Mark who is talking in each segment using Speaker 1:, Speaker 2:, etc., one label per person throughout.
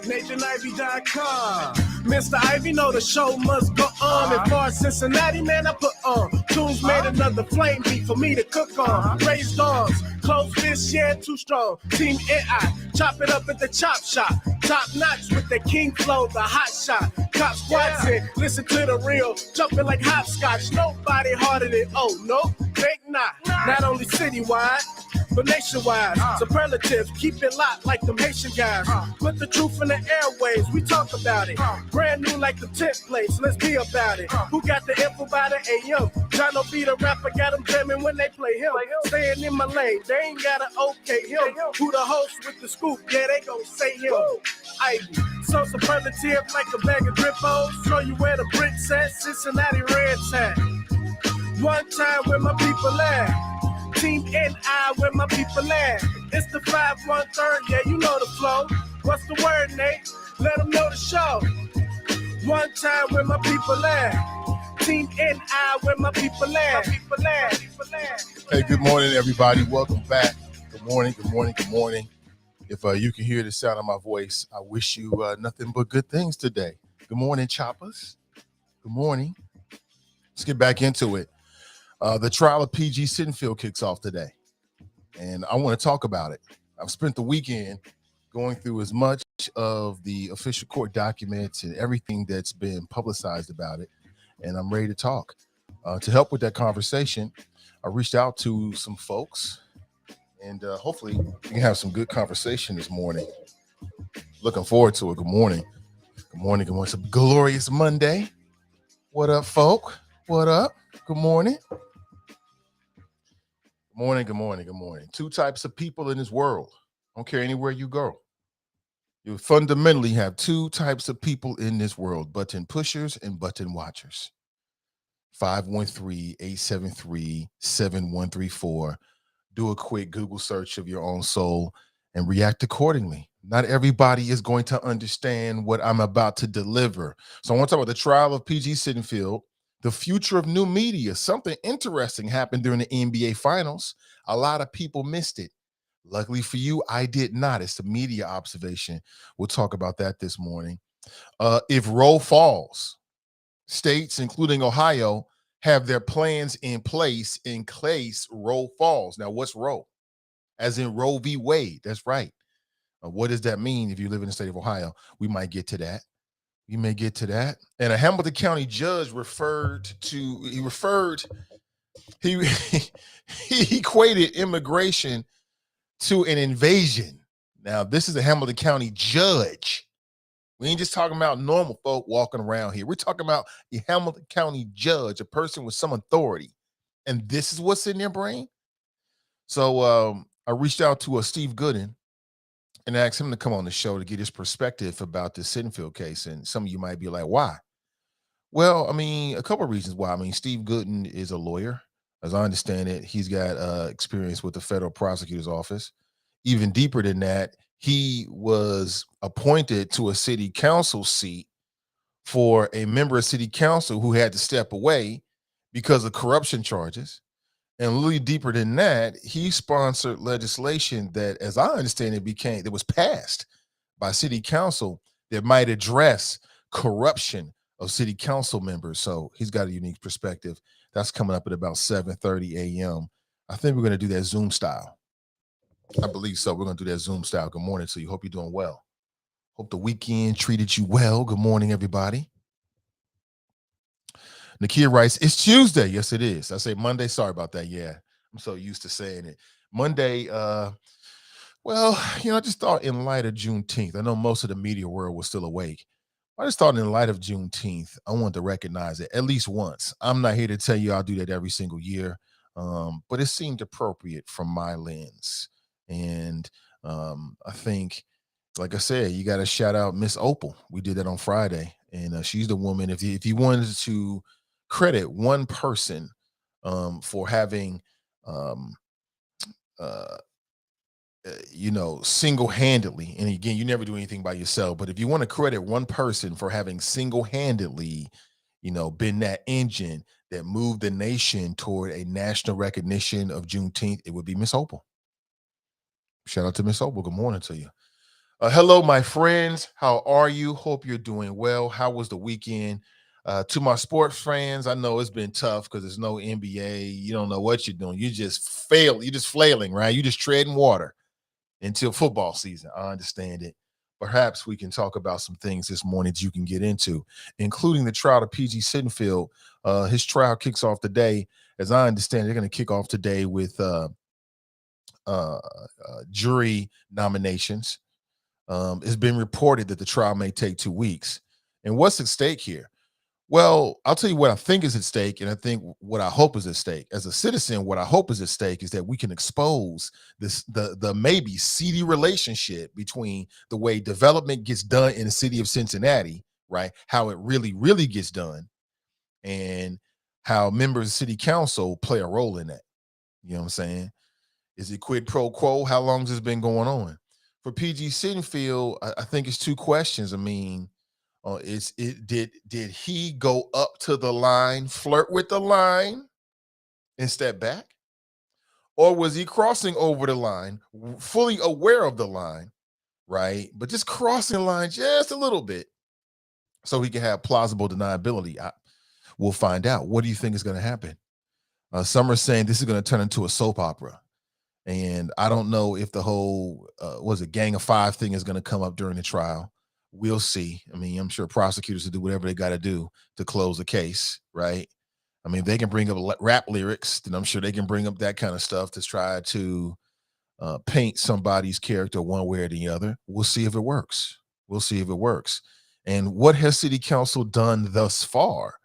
Speaker 1: NationIvy.com. Mr. Ivy know the show must go on. And far as Cincinnati, man, I put on. Tunes made another flame beat for me to cook on. Raised dogs, close fish, yeah, too strong. Team NI, chop it up at the chop shop. Top notch with the king flow, the hot shot. Cop squats in, listen to the real, jumping like hopscotch. Nobody harder than, oh, no, think not. Not only citywide, but nationwide. Superlatives, keep it locked like them Haitian guys. Put the truth in the airwaves, we talk about it. Brand new like the templates, let's be about it. Who got the info by the AM? Jono be the rapper, got them jamming when they play him. Staying in my lane, they ain't gotta okay him. Who the host with the scoop? Yeah, they gon' say him. Ivy, so superlative like a bag of Grippos. Show you where the bricks at, Cincinnati Reds at. One time where my people at. Team NI where my people at. It's the 513, yeah, you know the flow. What's the word, Nate? Let them know the show. One time where my people at. Team NI where my people at.
Speaker 2: Hey, good morning, everybody. Welcome back. Good morning, good morning, good morning. If you can hear the sound of my voice, I wish you nothing but good things today. Good morning, choppers. Good morning. Let's get back into it. The Trial of PG Sittenfeld kicks off today, and I want to talk about it. I've spent the weekend going through as much of the official court documents and everything that's been publicized about it, and I'm ready to talk. To help with that conversation, I reached out to some folks, and hopefully we can have some good conversation this morning. Looking forward to it. Good morning. Good morning. Good morning. It's a glorious Monday. What up, folk? What up? Good morning. Good morning. Good morning. Good morning. Two types of people in this world. I don't care anywhere you go. You fundamentally have two types of people in this world: button pushers and button watchers. 513-873-7134. Do a quick Google search of your own soul and react accordingly. Not everybody is going to understand what I'm about to deliver. So I want to talk about the trial of PG Sittenfeld, the future of new media. Something interesting happened during the NBA Finals. A lot of people missed it. Luckily for you, I did not. It's the media observation. We'll talk about that this morning. If Roe falls, states, including Ohio, have their plans in place in case Roe falls. Now, what's Roe? As in Roe v. Wade. That's right. What does that mean if you live in the state of Ohio? We might get to that. We may get to that. And a Hamilton County judge he equated immigration to an invasion. Now, this is a Hamilton County judge. We ain't just talking about normal folk walking around here. We're talking about a Hamilton County judge, a person with some authority. And this is what's in their brain. So I reached out to Steve Goodin and asked him to come on the show to get his perspective about the Sittenfeld case. And some of you might be like, why? Well, I mean, a couple of reasons why. I mean, Steve Goodin is a lawyer. As I understand it, he's got experience with the federal prosecutor's office. Even deeper than that, he was appointed to a city council seat for a member of city council who had to step away because of corruption charges. And a little deeper than that, he sponsored legislation that, as I understand it, that was passed by city council that might address corruption of city council members. So he's got a unique perspective. That's coming up at about 7:30 a.m. I think we're going to do that Zoom style. I believe so. We're going to do that Zoom style. Good morning to you. Hope you're doing well. Hope the weekend treated you well. Good morning, everybody. Nakia writes, it's Tuesday. Yes, it is. I say Monday. Sorry about that. Yeah, I'm so used to saying it. Monday, well, I just thought in light of Juneteenth, I know most of the media world was still awake. I just thought in light of Juneteenth, I wanted to recognize it at least once. I'm not here to tell you I'll do that every single year, but it seemed appropriate from my lens. And I think, like I said, you got to shout out Miss Opal. We did that on Friday, and she's the woman. If you wanted to credit one person for having, single-handedly, and again, you never do anything by yourself, but if you want to credit one person for having single-handedly been that engine that moved the nation toward a national recognition of Juneteenth, it would be Miss Opal. Shout out to Miss Opal. Good morning to you. Hello, my friends. How are you? Hope you're doing well. How was the weekend? To my sports fans, I know it's been tough because there's no NBA. You don't know what you're doing. You just fail. You're just flailing, right? You're just treading water until football season. I understand it. Perhaps we can talk about some things this morning that you can get into, including the trial of PG Sittenfeld. His trial kicks off today. As I understand, they're going to kick off today with jury nominations. It's been reported that the trial may take 2 weeks. And what's at stake here? Well, I'll tell you what I think is at stake, and I think what I hope is at stake. As a citizen, what I hope is at stake is that we can expose the maybe seedy relationship between the way development gets done in the city of Cincinnati, right? How it really, really gets done, and how members of city council play a role in that. You know what I'm saying? Is it quid pro quo? How long has this been going on? For PG Sittenfeld, I think it's 2 questions. I mean, did he go up to the line, flirt with the line, and step back? Or was he crossing over the line, fully aware of the line, right? But just crossing the line just a little bit so he can have plausible deniability. We'll find out. What do you think is going to happen? Some are saying this is going to turn into a soap opera. And I don't know if the whole Gang of Five thing is going to come up during the trial. We'll see. I mean, I'm sure prosecutors will do whatever they got to do to close the case, right? I mean, if they can bring up rap lyrics, then I'm sure they can bring up that kind of stuff to try to paint somebody's character one way or the other. We'll see if it works. We'll see if it works. And what has City Council done thus far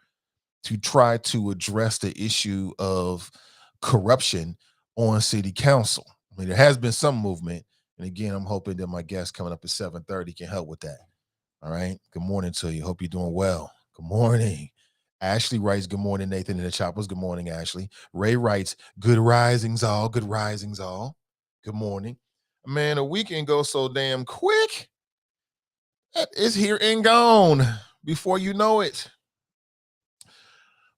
Speaker 2: to try to address the issue of corruption on City Council? I mean, there has been some movement. And again, I'm hoping that my guest coming up at 7:30 can help with that. All right. Good morning to you. Hope you're doing well. Good morning. Ashley writes, good morning, Nathan and the Choppers. Good morning, Ashley. Ray writes, good risings all. Good risings all. Good morning. Man, a weekend goes so damn quick. It's here and gone before you know it.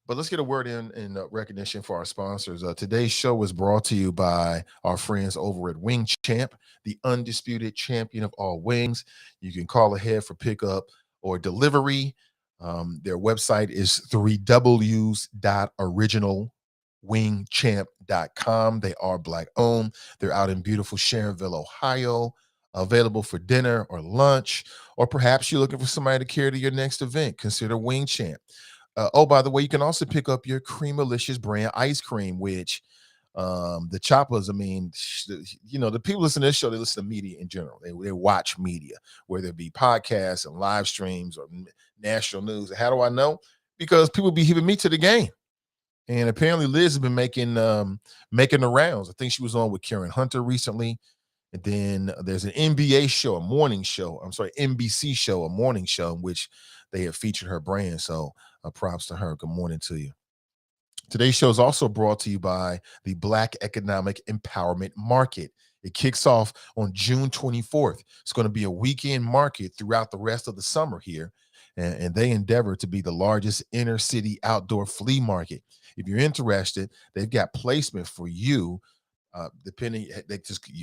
Speaker 2: But let's get a word in recognition for our sponsors. Today's show is brought to you by our friends over at Wing Champ, the undisputed champion of all wings. You can call ahead for pickup or delivery. Their website is 3ws.originalwingchamp.com. They are Black owned. They're out in beautiful Sharonville, Ohio. Available for dinner or lunch, or perhaps you're looking for somebody to carry to your next event. Consider Wing Champ. By the way, you can also pick up your Creamalicious brand ice cream, which the Choppers, I mean, the people listen to this show, they listen to media in general. They watch media, whether it be podcasts and live streams or national news. How do I know? Because people be heaving me to the game. And apparently Liz has been making the rounds. I think she was on with Karen Hunter recently. And then there's an NBA show, a morning show. I'm sorry, NBC show, a morning show in which they have featured her brand. So props to her. Good morning to you. Today's show is also brought to you by the Black Economic Empowerment Market. It kicks off on June 24th. It's going to be a weekend market throughout the rest of the summer here. And they endeavor to be the largest inner city outdoor flea market. If you're interested, they've got placement for you. Depending,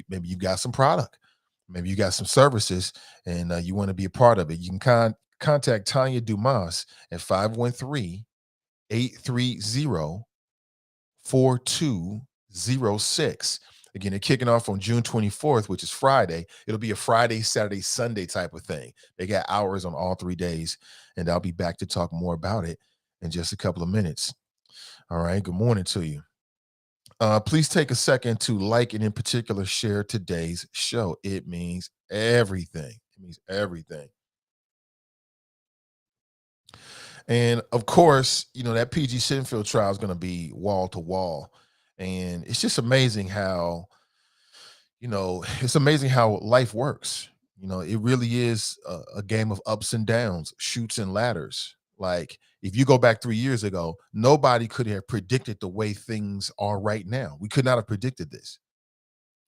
Speaker 2: maybe you got some product, maybe you got some services, and you want to be a part of it. You can contact Tanya Dumas at 513-830-4206. Again, they're kicking off on June 24th, which is Friday. It'll be a Friday, Saturday, Sunday type of thing. They got hours on all 3 days, and I'll be back to talk more about it in just a couple of minutes. All right, good morning to you. Please take a second to like and in particular share today's show. It means everything. It means everything. And of course, that PG Sittenfeld trial is going to be wall to wall. And it's just amazing how, life works. It really is a game of ups and downs, chutes and ladders. Like if you go back 3 years ago, nobody could have predicted the way things are right now. We could not have predicted this.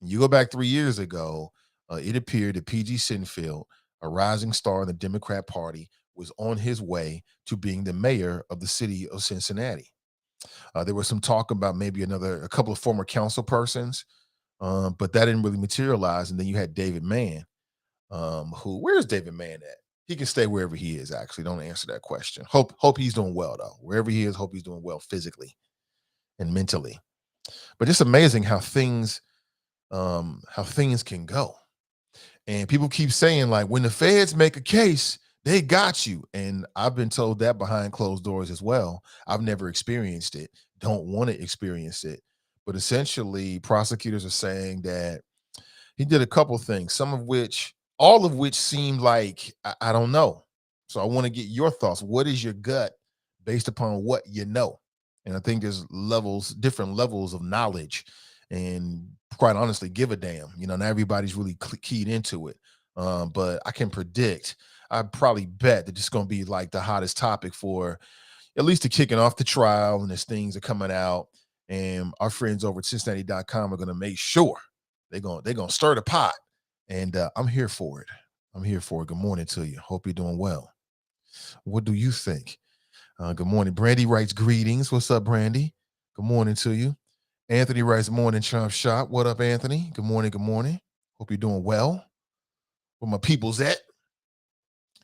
Speaker 2: You go back 3 years ago, it appeared that PG Sittenfeld, a rising star in the Democrat Party, was on his way to being the mayor of the city of Cincinnati. There was some talk about maybe a couple of former council persons, but that didn't really materialize. And then you had David Mann, where's David Mann at? He can stay wherever he is. Actually, don't answer that question. Hope he's doing well though. Wherever he is, hope he's doing well physically and mentally. But it's amazing how things can go. And people keep saying, like, when the feds make a case, they got you. And I've been told that behind closed doors as well. I've never experienced it, don't want to experience it. But essentially, prosecutors are saying that he did a couple things, all of which seemed like, I don't know. So I want to get your thoughts. What is your gut based upon what you know? And I think there's different levels of knowledge, and quite honestly, give a damn. Not everybody's really keyed into it. But I can predict, I probably bet that it's going to be like the hottest topic for at least the kicking off the trial, and as things are coming out. And our friends over at Cincinnati.com are going to make sure they're going to stir the pot. And I'm here for it. I'm here for it. Good morning to you. Hope you're doing well. What do you think? Good morning. Brandy writes greetings. What's up, Brandy? Good morning to you. Anthony writes morning, Chomp Shop. What up, Anthony? Good morning. Good morning. Hope you're doing well. Where my people's at?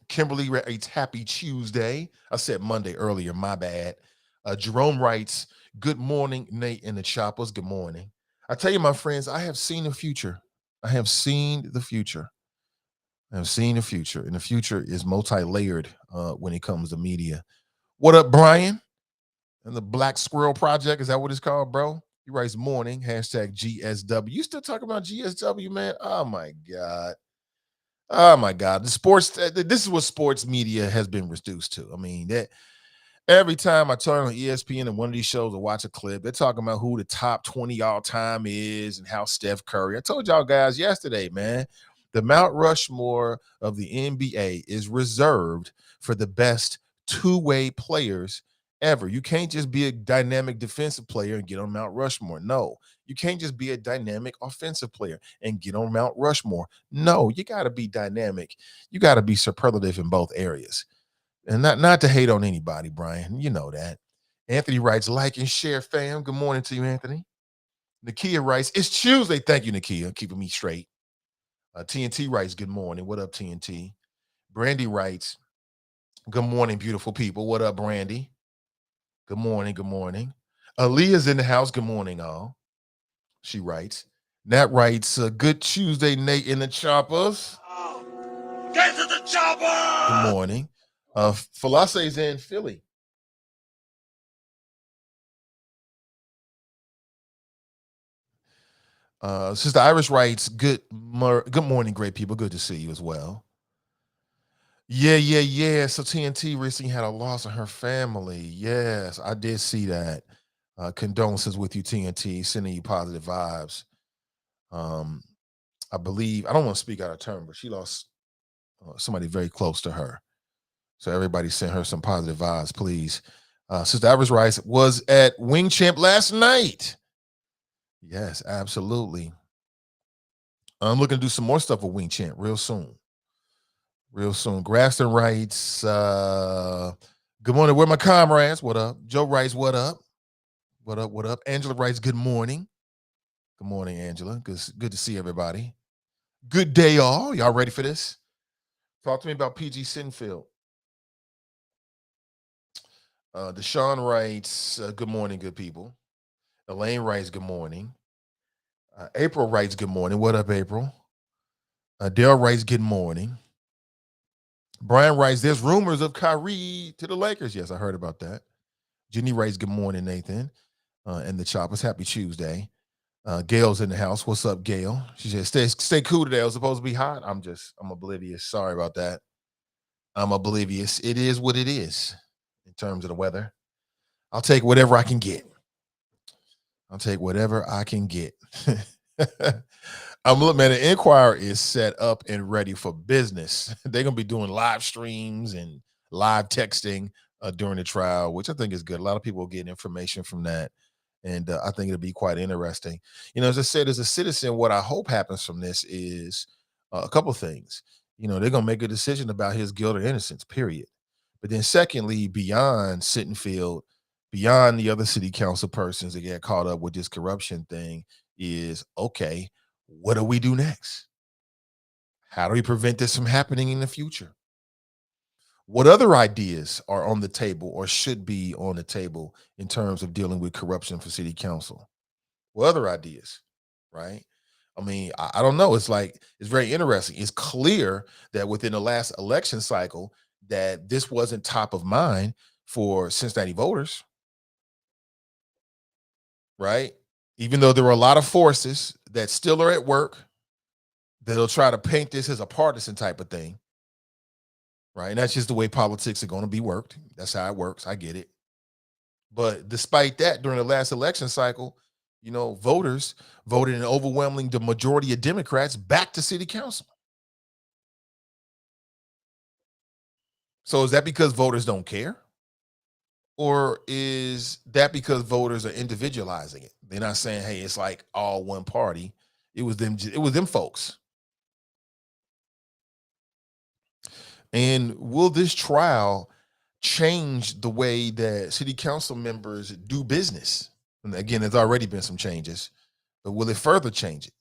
Speaker 2: Kimberly writes happy Tuesday. I said Monday earlier, my bad. Jerome writes, good morning, Nate and the Choppers. Good morning. I tell you, my friends, I have seen the future. I have seen the future. I have seen the future. And the future is multi-layered when it comes to media. What up, Brian? And the Black Squirrel Project, is that what it's called, bro? He writes morning, hashtag GSW. You still talking about GSW, man? Oh, my God. Oh, my God. This is what sports media has been reduced to. I mean, that every time I turn on ESPN and one of these shows or watch a clip, they're talking about who the top 20 all time is and how Steph Curry. I told y'all guys yesterday, man, the Mount Rushmore of the NBA is reserved for the best two-way players ever. You can't just be a dynamic defensive player and get on Mount Rushmore. No, you can't just be a dynamic offensive player and get on Mount Rushmore. No, you got to be dynamic. You got to be superlative in both areas. And not to hate on anybody, Brian. You know that. Anthony writes, like and share, fam. Good morning to you, Anthony. Nakia writes, it's Tuesday. Thank you, Nakia, keeping me straight. TNT writes, good morning. What up, TNT? Brandy writes, good morning, beautiful people. What up, Brandy? Good morning, good morning. Aaliyah's in the house. Good morning, all. She writes. Nat writes, good Tuesday, Nate in the Choppers.
Speaker 1: Get to the chopper!
Speaker 2: Good morning. Falase's in Philly. Sister Iris writes, good morning, great people. Good to see you as well. Yeah. So TNT recently had a loss in her family. Yes, I did see that. Condolences with you, TNT. Sending you positive vibes. I believe, I don't want to speak out of turn, but she lost somebody very close to her. So everybody send her some positive vibes, please. Sister Iris writes, was at Wing Champ last night. Yes, absolutely. I'm looking to do some more stuff with Wing Champ real soon. Grafton writes, good morning. Where my comrades? What up? Joe writes, what up? What up? Angela writes, good morning. Good morning, Angela. Good to see everybody. Good day, all. Y'all ready for this? Talk to me about PG Sittenfeld. Deshaun writes, good morning, good people. Elaine writes, good morning. April writes, good morning. What up, April? Dale writes, good morning. Brian writes, there's rumors of Kyrie to the Lakers. Yes, I heard about that. Jenny writes, good morning, Nathan. And the Choppers, happy Tuesday. Gail's in the house. What's up, Gail? She said, stay cool today. It was supposed to be hot. I'm oblivious. Sorry about that. I'm oblivious. It is what it is in terms of the weather. I'll take whatever I can get. Look, man, the Inquirer is set up and ready for business. They're going to be doing live streams and live texting during the trial, which I think is good. A lot of people get information from that. And I think it'll be quite interesting. As I said, as a citizen, what I hope happens from this is a couple of things. They're going to make a decision about his guilt or innocence, period. But then secondly, beyond Sittenfeld, beyond the other city council persons that get caught up with this corruption thing is, okay, what do we do next? How do we prevent this from happening in the future? What other ideas are on the table or should be on the table in terms of dealing with corruption for city council? What other ideas? Right? I mean, I don't know. It's like it's very interesting. It's clear that within the last election cycle that this wasn't top of mind for Cincinnati voters, right? Even though there were a lot of forces that still are at work that'll try to paint this as a partisan type of thing, right? And that's just the way politics are going to be worked. That's how it works. I get it. But despite that, during the last election cycle, voters voted an overwhelming the majority of Democrats back to city council. So is that because voters don't care? Or is that because voters are individualizing it? They're not saying, hey, it's like all one party. It was them folks. And will this trial change the way that city council members do business? And again, there's already been some changes, but will it further change it?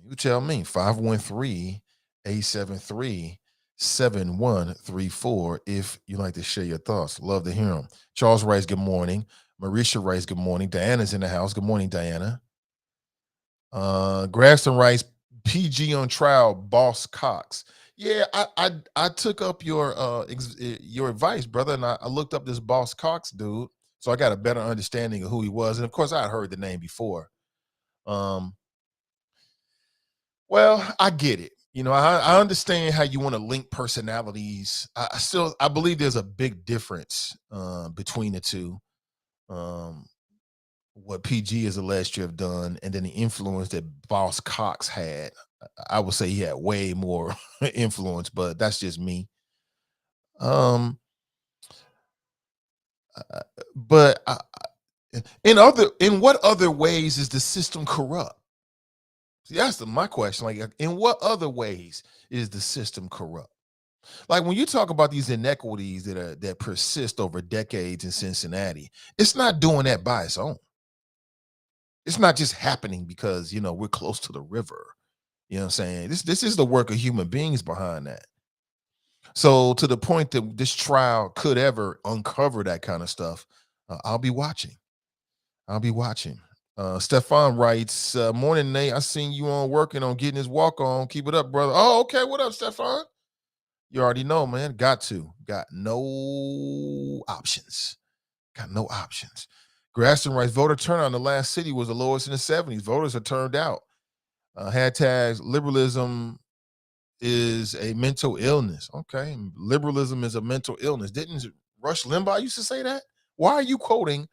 Speaker 2: You tell me. 513-873-7134 if you'd like to share your thoughts. Love to hear them. Charles writes, good morning. Marisha writes, good morning. Diana's in the house. Good morning, Diana. Graston writes, PG on trial, Boss Cox. Yeah, I took up your advice, brother, and I looked up this Boss Cox dude, so I got a better understanding of who he was. And of course, I had heard the name before. Well, I get it. I understand how you want to link personalities. I believe there's a big difference between the two. What PG is alleged to have done, and then the influence that Boss Cox had. I would say he had way more influence, but that's just me. Um, but in what other ways is the system corrupt? See, that's my question. Like, in what other ways is the system corrupt? Like when you talk about these inequities that persist over decades in Cincinnati, it's not doing that by its own. It's not just happening because we're close to the river. You know what I'm saying? This is the work of human beings behind that. So to the point that this trial could ever uncover that kind of stuff, I'll be watching. I'll be watching. Stefan writes, morning, Nate. I seen you on working on getting his walk on. Keep it up, brother. Oh, okay. What up, Stefan? You already know, man. Got no options. Got no options. Graston writes, voter turnout in the last city was the lowest in the 70s. Voters are turned out. Hashtags liberalism is a mental illness. Okay. Liberalism is a mental illness. Didn't Rush Limbaugh used to say that? Why are you quoting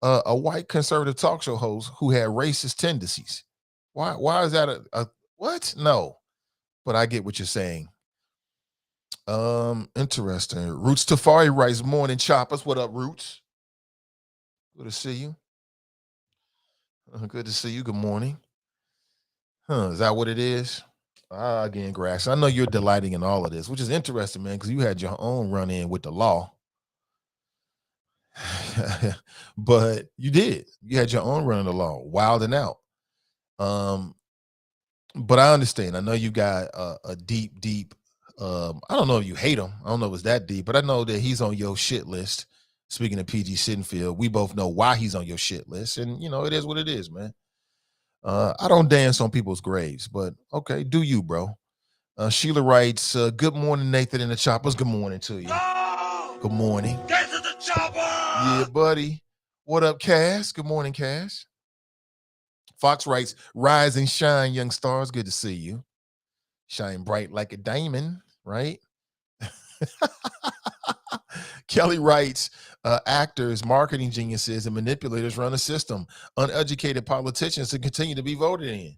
Speaker 2: a white conservative talk show host who had racist tendencies? Why is that a what? No. But I get what you're saying. Interesting. Roots Tafari writes, morning choppers. What up, Roots? Good to see you. Good to see you. Good morning. Is that what it is? Again, Grass. I know you're delighting in all of this, which is interesting, man, because you had your own run in with the law. But you did. You had your own run in the law, wilding out. But I understand. I know you got a deep. I don't know if you hate him. I don't know if it's that deep, but I know that he's on your shit list. Speaking of PG Sittenfeld, we both know why he's on your shit list, and it is what it is, man. I don't dance on people's graves, but okay, do you, bro? Sheila writes, good morning, Nathan and the Choppers. Good morning to you.
Speaker 3: No!
Speaker 2: Good morning.
Speaker 3: Get to the chopper!
Speaker 2: Yeah, buddy. What up, Cass? Good morning, Cass. Fox writes, rise and shine, young stars. Good to see you. Shine bright like a diamond, right? Kelly writes, actors, marketing geniuses, and manipulators run a system. Uneducated politicians to continue to be voted in.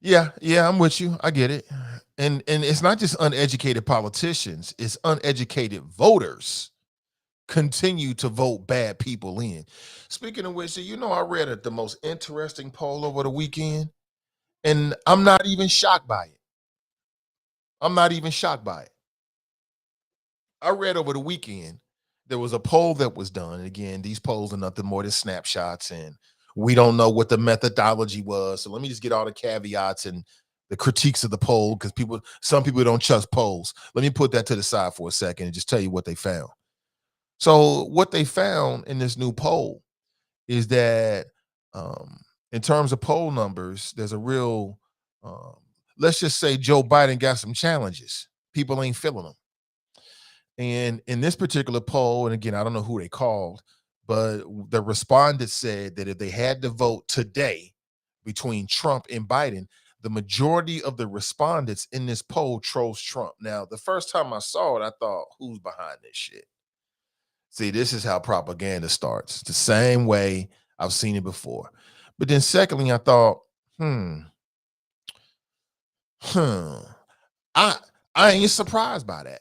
Speaker 2: Yeah, I'm with you. I get it. And it's not just uneducated politicians, it's uneducated voters continue to vote bad people in. Speaking of which, I read the most interesting poll over the weekend, and I'm not even shocked by it. I'm not even shocked by it. I read over the weekend there was a poll that was done. And again, these polls are nothing more than snapshots, and we don't know what the methodology was. So let me just get all the caveats and the critiques of the poll, because some people don't trust polls. Let me put that to the side for a second and just tell you what they found. So what they found in this new poll is that in terms of poll numbers, there's a real, let's just say Joe Biden got some challenges. People ain't feeling them. And in this particular poll, and again, I don't know who they called, but the respondents said that if they had to vote today between Trump and Biden, the majority of the respondents in this poll chose Trump. Now, the first time I saw it, I thought, who's behind this shit? See, this is how propaganda starts. The same way I've seen it before. But then secondly, I thought, I ain't surprised by that.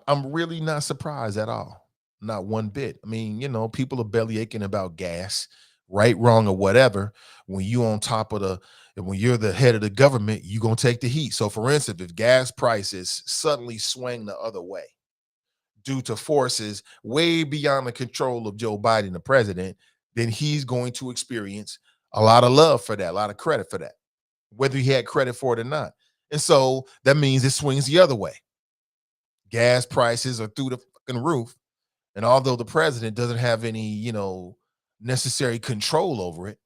Speaker 2: I'm really not surprised at all. Not one bit. I mean, people are belly aching about gas, right, wrong, or whatever. When when you're the head of the government, you're going to take the heat. So for instance, if gas prices suddenly swing the other way due to forces way beyond the control of Joe Biden, the president, then he's going to experience a lot of love for that, a lot of credit for that, whether he had credit for it or not. And so that means it swings the other way. Gas prices are through the fucking roof. And although the president doesn't have any, necessary control over it,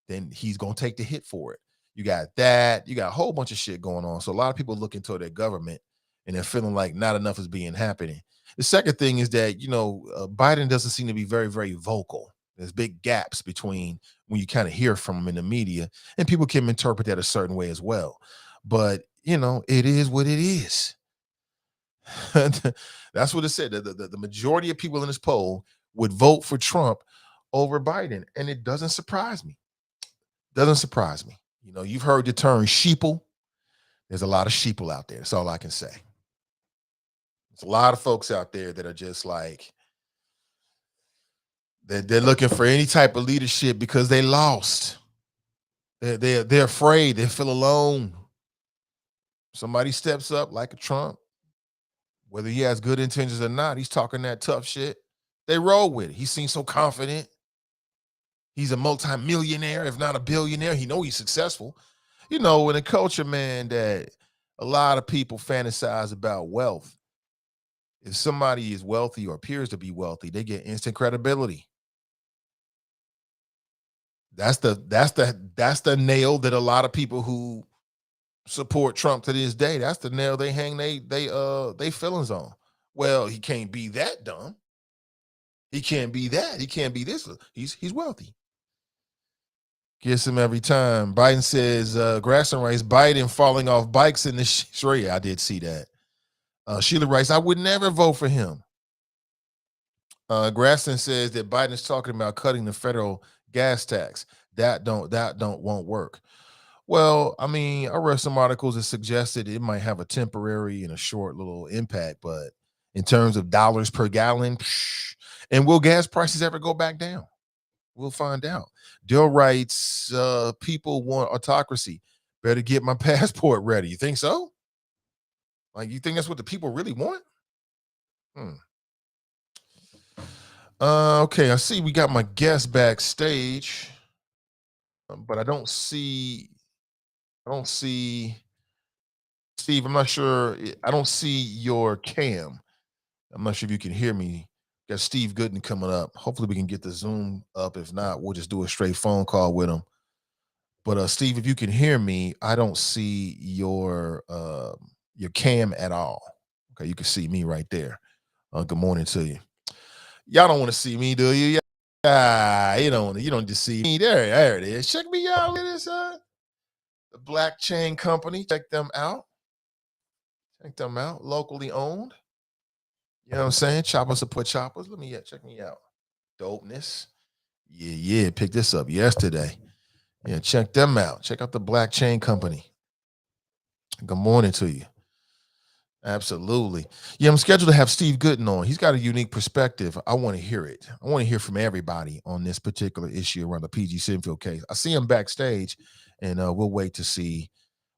Speaker 2: then he's going to take the hit for it. You got that. You got a whole bunch of shit going on. So a lot of people look into their government and they're feeling like not enough is being happening. The second thing is that, Biden doesn't seem to be very, very vocal. There's big gaps between when you kind of hear from him in the media, and people can interpret that a certain way as well. But, it is what it is. That's what it said. The majority of people in this poll would vote for Trump over Biden. And it doesn't surprise me. Doesn't surprise me. You've heard the term sheeple. There's a lot of sheeple out there. That's all I can say. There's a lot of folks out there that are just like, they're looking for any type of leadership because they lost. They're afraid. They feel alone. Somebody steps up like a Trump, whether he has good intentions or not, he's talking that tough shit. They roll with it. He seems so confident. He's a multi-millionaire, if not a billionaire. He knows he's successful. In a culture, man, that a lot of people fantasize about wealth. If somebody is wealthy or appears to be wealthy, they get instant credibility. That's the nail that a lot of people who support Trump to this day, that's the nail they hang they feelings on. Well, he can't be that dumb. He can't be that. He can't be this. He's wealthy. Gets him every time. Biden says, Grasson writes, Biden falling off bikes in the sure, yeah, I did see that. Sheila writes, I would never vote for him. Grasson says that Biden is talking about cutting the federal gas tax. That won't work. Well, I mean, I read some articles that suggested it might have a temporary and a short little impact, but in terms of dollars per gallon, and will gas prices ever go back down? We'll find out. Dill writes, people want autocracy. Better get my passport ready. You think so? Like, you think that's what the people really want? Okay, I see we got my guest backstage, but I don't see Steve. I'm not sure. I don't see your cam. I'm not sure if you can hear me. Got Steve Goodin coming up. Hopefully we can get the Zoom up. If not, we'll just do a straight phone call with him. But Steve, if you can hear me, I don't see your cam at all. Okay, you can see me right there. Good morning to you. Y'all don't want to see me, do you? Yeah, you don't just see me. There it is. Check me out. It is the Black Chain Company. Check them out. Locally owned. You know what I'm saying? Choppers to put choppers. Check me out. Dopeness. Yeah. Picked this up yesterday. Yeah, check them out. Check out the Black Chain Company. Good morning to you. Absolutely. Yeah, I'm scheduled to have Steve Goodin on. He's got a unique perspective. I want to hear it. I want to hear from everybody on this particular issue around the PG Sittenfeld case. I see him backstage, and we'll wait to see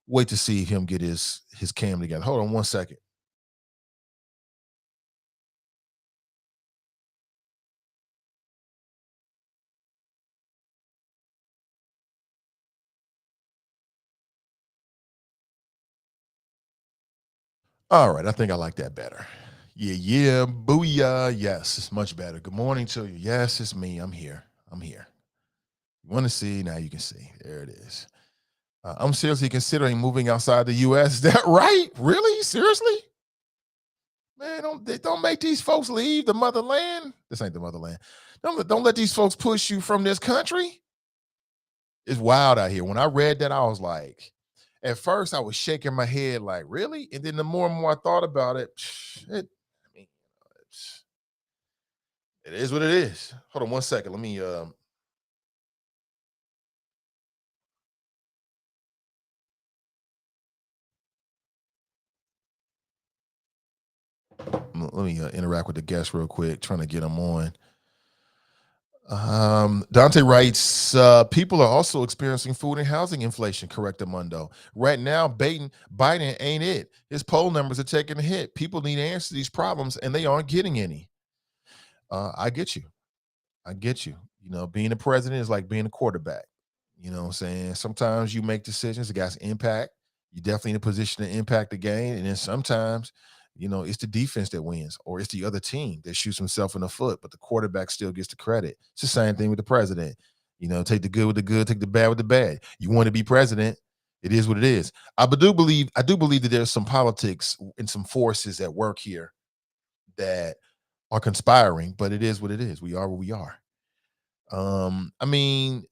Speaker 2: him get his cam together. Hold on one second. All right, I think I like that better. Yeah, booyah. Yes, it's much better. Good morning to you. Yes, it's me. I'm here. You want to see? Now you can see. There it is. I'm seriously considering moving outside the U.S. Is that right? Really? Seriously? Man, don't make these folks leave the motherland. This ain't the motherland. Don't let these folks push you from this country. It's wild out here. When I read that, I was like, at first I was shaking my head, like, really? And then the more and more I thought about it, I mean, it is what it is. Hold on one second. Let me interact with the guest real quick, trying to get them on. Dante writes, people are also experiencing food and housing inflation, correct, Amundo. Right now, Biden ain't it. His poll numbers are taking a hit. People need answers to these problems, and they aren't getting any. I get you. I get you. You know, being a president is like being a quarterback. You know what I'm saying? Sometimes you make decisions that got impact. You're definitely in a position to impact the game. And then sometimes, you know, it's the defense that wins or it's the other team that shoots himself in the foot, but the quarterback still gets the credit. It's the same thing with the president. You know, take the good with the good, take the bad with the bad. You want to be president. It is what it is. I do believe that there's some politics and some forces at work here that are conspiring, but it is what it is. We are what we are. I mean,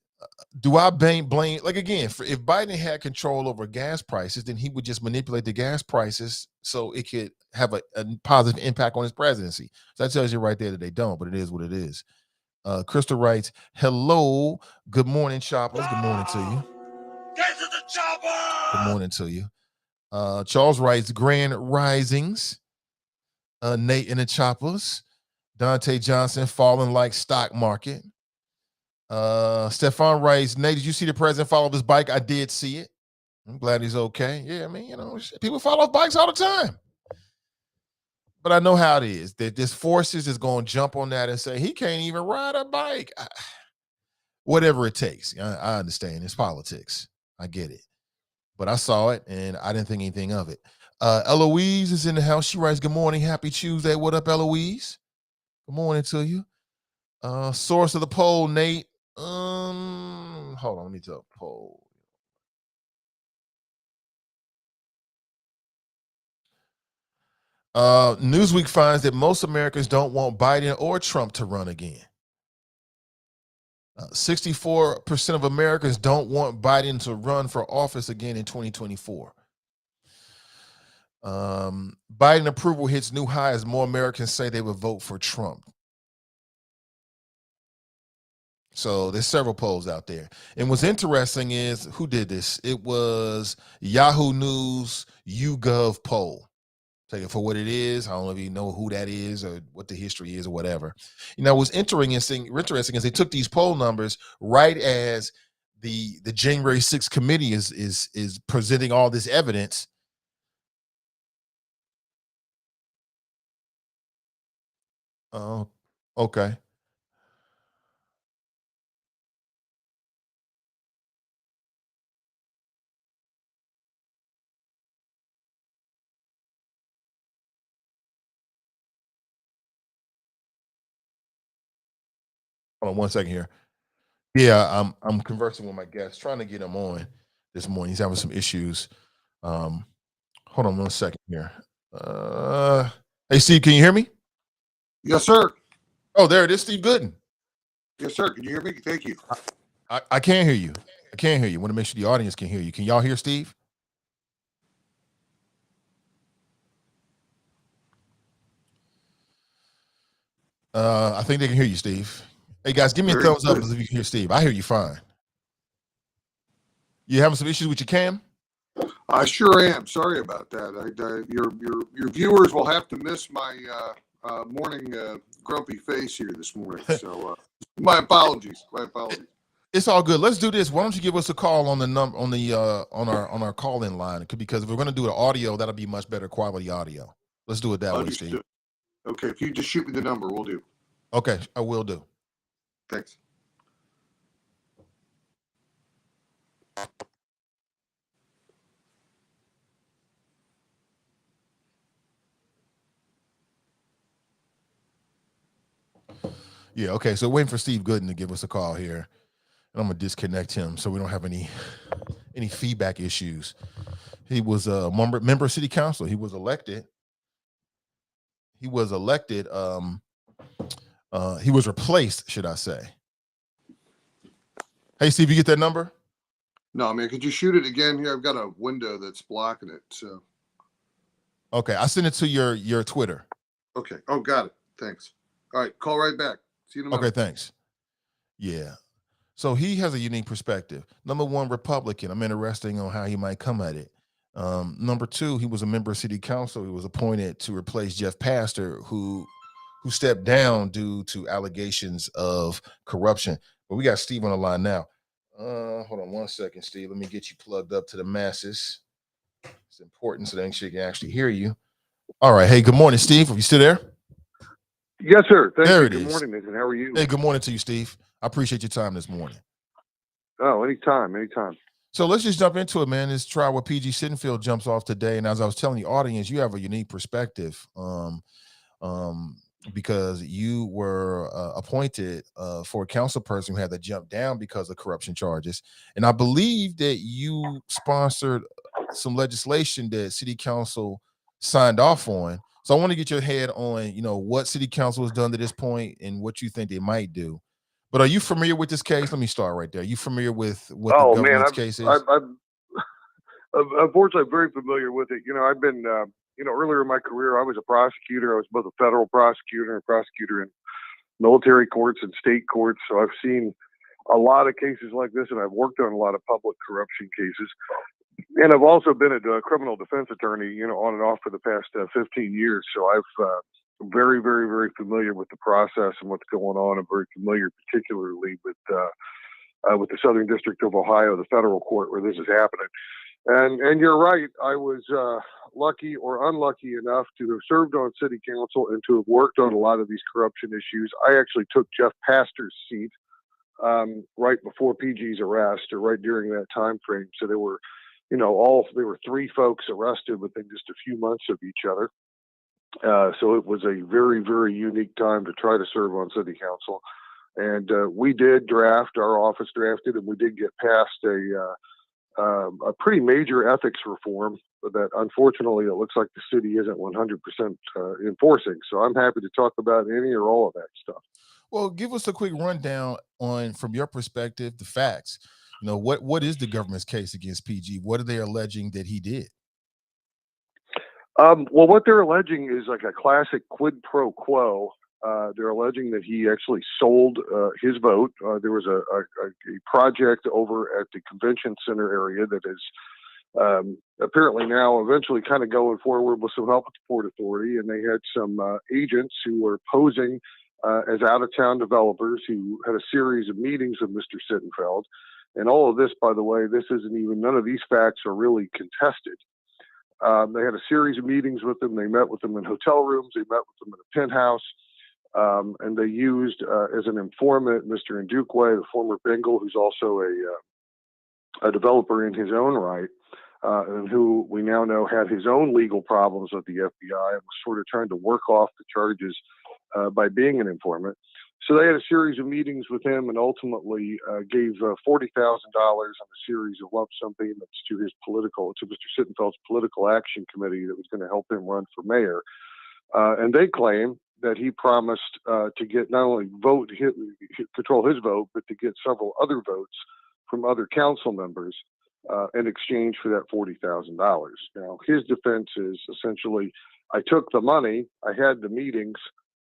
Speaker 2: do I blame like again, if Biden had control over gas prices, then he would just manipulate the gas prices so it could have a positive impact on his presidency. So that tells you right there that they don't, but it is what it is. Crystal writes, hello, good morning, Choppers. Good morning to you.
Speaker 3: Get to the chopper!
Speaker 2: Good morning to you. Charles writes, grand risings. Nate and the Choppers. Dante Johnson falling like stock market. Stefan writes, Nate, did you see the president fall off his bike? I did see it. I'm glad he's okay. Yeah, I mean, you know, people fall off bikes all the time. But I know how it is. That this forces is going to jump on that and say he can't even ride a bike. Whatever it takes. I understand. It's politics. I get it. But I saw it and I didn't think anything of it. Eloise is in the house. She writes, good morning. Happy Tuesday. What up, Eloise? Good morning to you. Source of the poll, Nate. Hold on, let me do a poll. Newsweek finds that most Americans don't want Biden or Trump to run again. 64% of Americans don't want Biden to run for office again in 2024. Biden approval hits new high as more Americans say they would vote for Trump. So there's several polls out there. And what's interesting is who did this? It was Yahoo News YouGov poll. Take it for what it is. I don't know if you know who that is or what the history is or whatever. You know, what's interesting is they took these poll numbers right as the January 6th committee is presenting all this evidence. Oh, okay. Hold on one second here. Yeah, I'm conversing with my guest, trying to get him on this morning. He's having some issues. Hold on one second here. Hey, Steve, can you hear me?
Speaker 3: Yes, sir.
Speaker 2: Oh, there it is, Steve Goodin.
Speaker 3: Yes, sir. Can you hear me? Thank you.
Speaker 2: I can't hear you. I can't hear you. I want to make sure the audience can hear you. Can y'all hear Steve? I think they can hear you, Steve. Hey guys, give me a thumbs up if you can hear Steve. I hear you fine. You having some issues with your cam?
Speaker 3: I sure am. Sorry about that. Your viewers will have to miss my morning grumpy face here this morning. So my apologies. My apologies.
Speaker 2: It's all good. Let's do this. Why don't you give us a call on the number on the on our call-in line? Because if we're going to do the audio, that'll be much better quality audio. Let's do it that way, Steve.
Speaker 3: Okay, if you just shoot me the number, we'll do.
Speaker 2: Okay, I will do.
Speaker 3: Thanks.
Speaker 2: Yeah, okay. So waiting for Steve Goodin to give us a call here. And I'm gonna disconnect him so we don't have any feedback issues. He was a member of city council. He was elected. He was elected. He was replaced, should I say. Hey, Steve, you get that number?
Speaker 3: No, man, could you shoot it again here? I've got a window that's blocking it. So
Speaker 2: okay, I sent it to your Twitter.
Speaker 3: Okay. Oh, got it. Thanks. All right, call right back. See you in a minute.
Speaker 2: Okay, thanks. Yeah. So he has a unique perspective. Number one, Republican. I'm interested on how he might come at it. Number two, he was a member of city council. He was appointed to replace Jeff Pastor, who stepped down due to allegations of corruption. But we got Steve on the line now. Hold on one second, Steve. Let me get you plugged up to the masses. It's important so they can actually hear you. All right. Hey, good morning, Steve. Are you still there?
Speaker 3: Yes, sir. Thank
Speaker 2: there
Speaker 3: you.
Speaker 2: It
Speaker 3: good
Speaker 2: is.
Speaker 3: morning, Nathan. How are you?
Speaker 2: Hey, good morning to you, Steve. I appreciate your time this morning.
Speaker 3: Oh, anytime, anytime.
Speaker 2: So let's just jump into it, man. This trial with PG Sittenfeld jumps off today. And as I was telling the audience, you have a unique perspective because you were appointed for a council person who had to jump down because of corruption charges. And I believe that you sponsored some legislation that city council signed off on. So I want to get your head on, what city council has done to this point and what you think they might do. But are you familiar with this case? Let me start right there. Are you familiar with what the government's case is?
Speaker 4: I'm unfortunately very familiar with it. I've been, earlier in my career, I was a prosecutor. I was both a federal prosecutor and a prosecutor in military courts and state courts. So I've seen a lot of cases like this, and I've worked on a lot of public corruption cases. And I've also been a criminal defense attorney, on and off for the past 15 years. So I've very, very, very familiar with the process and what's going on. I'm very familiar, particularly with the Southern District of Ohio, the federal court where this is happening. And you're right. I was lucky or unlucky enough to have served on city council and to have worked on a lot of these corruption issues. I actually took Jeff Pastor's seat right before PG's arrest, or right during that time frame. So there were, there were three folks arrested within just a few months of each other. So it was a very, very unique time to try to serve on city council. And we did draft, our office drafted, and we did get past a pretty major ethics reform that unfortunately it looks like the city isn't 100% enforcing. So I'm happy to talk about any or all of that stuff.
Speaker 2: Well, give us a quick rundown on, from your perspective, the facts. What is the government's case against PG? What are they alleging that he did?
Speaker 4: Well, what they're alleging is like a classic quid pro quo. They're alleging that he actually sold his vote. There was a project over at the convention center area that is apparently now eventually kind of going forward with some help with the Port Authority. And they had some agents who were posing as out-of-town developers who had a series of meetings with Mr. Sittenfeld. And all of this, by the way, none of these facts are really contested. They had a series of meetings with them. They met with them in hotel rooms. They met with them in a penthouse. And they used as an informant Mr. Ndukwe, the former Bengal, who's also a developer in his own right, and who we now know had his own legal problems with the FBI and was sort of trying to work off the charges by being an informant. So they had a series of meetings with him and ultimately gave $40,000 on a series of lump sum payments to Mr. Sittenfeld's political action committee that was going to help him run for mayor. And they claim that he promised to get not only control his vote, but to get several other votes from other council members in exchange for that $40,000. Now, his defense is essentially, I took the money, I had the meetings,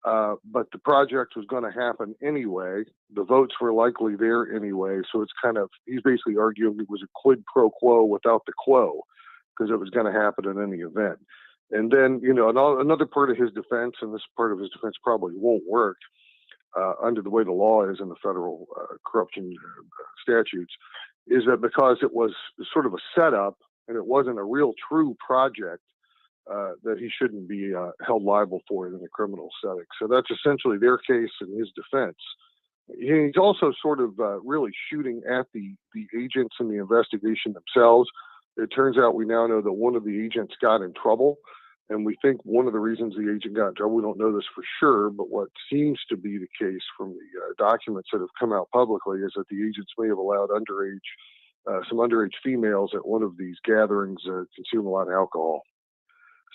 Speaker 4: but the project was going to happen anyway. The votes were likely there anyway. So it's he's basically arguing it was a quid pro quo without the quo. because it was going to happen in any event. And then, another part of his defense, and this part of his defense probably won't work under the way the law is in the federal corruption statutes, is that because it was sort of a setup and it wasn't a real true project, that he shouldn't be held liable for it in a criminal setting. So that's essentially their case and his defense. He's also sort of really shooting at the agents in the investigation themselves. It turns out we now know that one of the agents got in trouble, and we think one of the reasons the agent got in trouble, we don't know this for sure, but what seems to be the case from the documents that have come out publicly is that the agents may have allowed some underage females at one of these gatherings consume a lot of alcohol.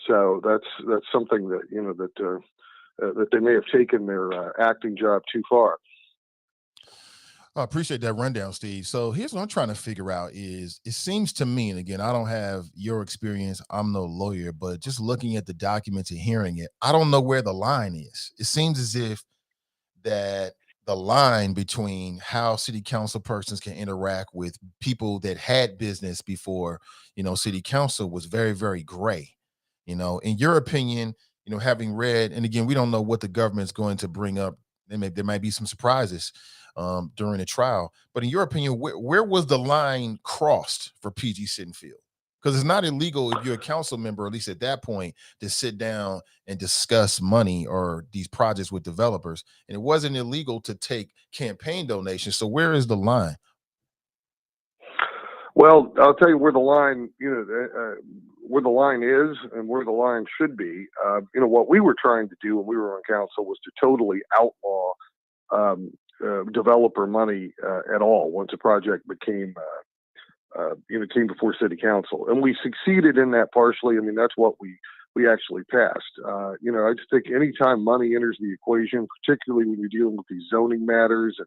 Speaker 4: So that's something that that they may have taken their acting job too far.
Speaker 2: I appreciate that rundown, Steve. So here's what I'm trying to figure out is, it seems to me, and again, I don't have your experience, I'm no lawyer, but just looking at the documents and hearing it, I don't know where the line is. It seems as if that the line between how city council persons can interact with people that had business before, city council was very, very gray. In your opinion, having read, and again, we don't know what the government's going to bring up. There might be some surprises during the trial. But in your opinion, where was the line crossed for PG Sittenfeld? Because it's not illegal if you're a council member, at least at that point, to sit down and discuss money or these projects with developers. And it wasn't illegal to take campaign donations. So where is the line?
Speaker 4: Well, I'll tell you where the line, where the line is and where the line should be. What we were trying to do when we were on council was to totally outlaw developer money at all once a project came before city council, and we succeeded in that partially. I mean, that's what we actually passed. I just think anytime money enters the equation, particularly when you're dealing with these zoning matters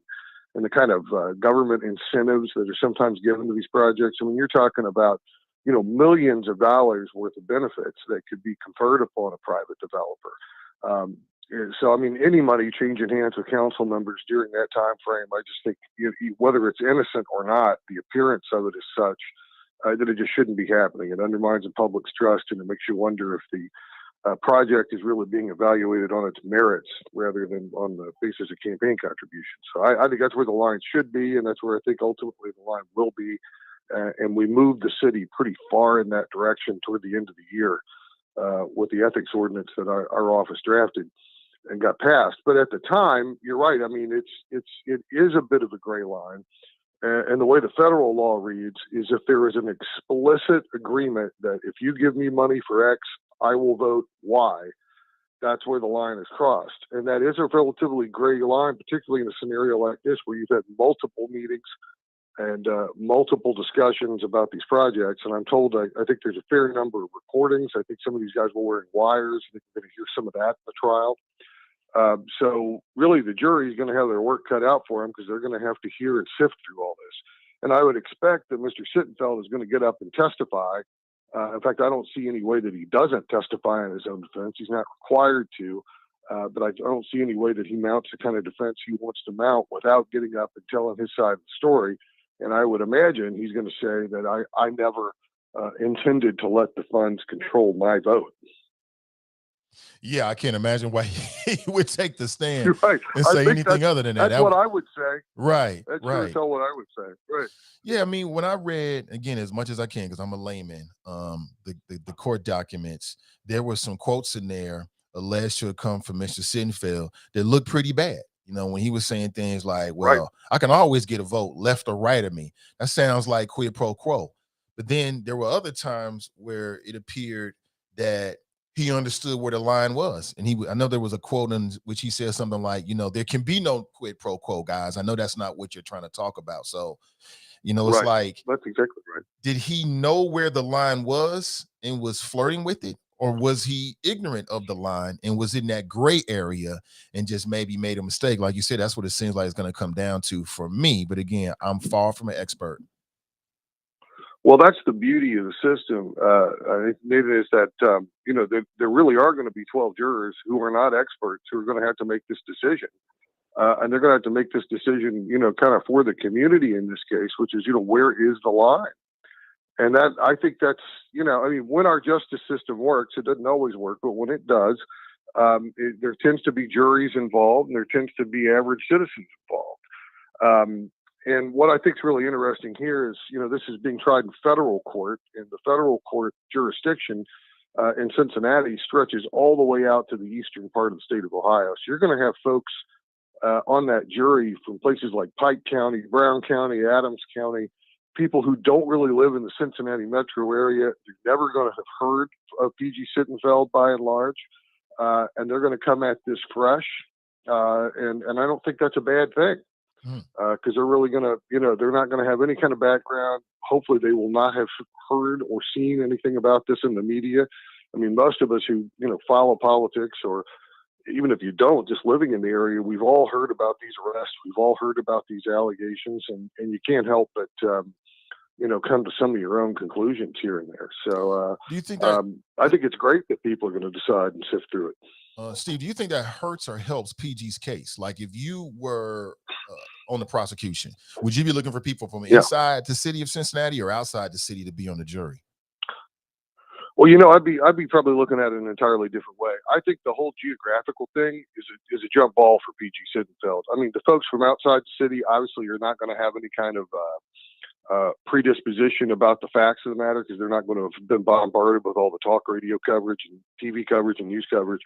Speaker 4: and the kind of government incentives that are sometimes given to these projects, I mean, you're talking about millions of dollars worth of benefits that could be conferred upon a private developer. So, I mean, any money changing hands with council members during that time frame, I just think whether it's innocent or not, the appearance of it is such that it just shouldn't be happening. It undermines the public's trust, and it makes you wonder if the project is really being evaluated on its merits rather than on the basis of campaign contributions. So I think that's where the line should be, and that's where I think ultimately the line will be. And we moved the city pretty far in that direction toward the end of the year with the ethics ordinance that our office drafted and got passed. But at the time, you're right. I mean, it is a bit of a gray line. And the way the federal law reads is if there is an explicit agreement that if you give me money for X, I will vote Y, that's where the line is crossed. And that is a relatively gray line, particularly in a scenario like this where you've had multiple meetings and multiple discussions about these projects. And I'm told, I think there's a fair number of recordings. I think some of these guys were wearing wires. I think we're going to hear some of that in the trial. So really the jury is going to have their work cut out for them because they're going to have to hear and sift through all this. And I would expect that Mr. Sittenfeld is going to get up and testify. In fact, I don't see any way that he doesn't testify in his own defense. He's not required to, but I don't see any way that he mounts the kind of defense he wants to mount without getting up and telling his side of the story. And I would imagine he's going to say that I never intended to let the funds control my vote.
Speaker 2: Yeah, I can't imagine why he would take the stand
Speaker 4: right.
Speaker 2: and say anything other than that.
Speaker 4: That's what I would say.
Speaker 2: Right.
Speaker 4: That's
Speaker 2: right.
Speaker 4: sure what I would say. Right.
Speaker 2: Yeah, I mean, when I read, again, as much as I can, because I'm a layman, the court documents, there were some quotes in there alleged to have come from Mr. Sittenfeld that looked pretty bad. When he was saying things like, well, right. I can always get a vote left or right of me. That sounds like quid pro quo. But then there were other times where it appeared that he understood where the line was. And I know there was a quote in which he said something like, there can be no quid pro quo, guys. I know that's not what you're trying to talk about. So, it's
Speaker 4: right.
Speaker 2: like,
Speaker 4: that's exactly right.
Speaker 2: Did he know where the line was and was flirting with it? Or was he ignorant of the line and was in that gray area and just maybe made a mistake? Like you said, that's what it seems like it's going to come down to for me. But again, I'm far from an expert.
Speaker 4: Well, that's the beauty of the system. I think Nathan, is that, there really are going to be 12 jurors who are not experts who are going to have to make this decision. And they're going to have to make this decision, kind of for the community in this case, which is, where is the line? And that, I think that's, I mean, when our justice system works, it doesn't always work, but when it does, there tends to be juries involved, and there tends to be average citizens involved. And what I think is really interesting here is, this is being tried in federal court, and the federal court jurisdiction in Cincinnati stretches all the way out to the eastern part of the state of Ohio. So you're going to have folks on that jury from places like Pike County, Brown County, Adams County, people who don't really live in the Cincinnati metro area. They're never going to have heard of PG Sittenfeld by and large, and they're going to come at this fresh. And I don't think that's a bad thing, because they're really going to, they're not going to have any kind of background. Hopefully they will not have heard or seen anything about this in the media. I mean, most of us who, follow politics, or even if you don't, just living in the area, we've all heard about these arrests. We've all heard about these allegations, and you can't help but, come to some of your own conclusions here and there. So
Speaker 2: do you think that,
Speaker 4: I think it's great that people are going to decide and sift through it.
Speaker 2: Steve, do you think that hurts or helps PG's case? Like, if you were on the prosecution, would you be looking for people from inside the city of Cincinnati or outside the city to be on the jury?
Speaker 4: Well, I'd be probably looking at it in an entirely different way. I think the whole geographical thing is a jump ball for PG Sittenfeld. I mean, the folks from outside the city obviously are not going to have any kind of predisposition about the facts of the matter, because they're not going to have been bombarded with all the talk radio coverage and TV coverage and news coverage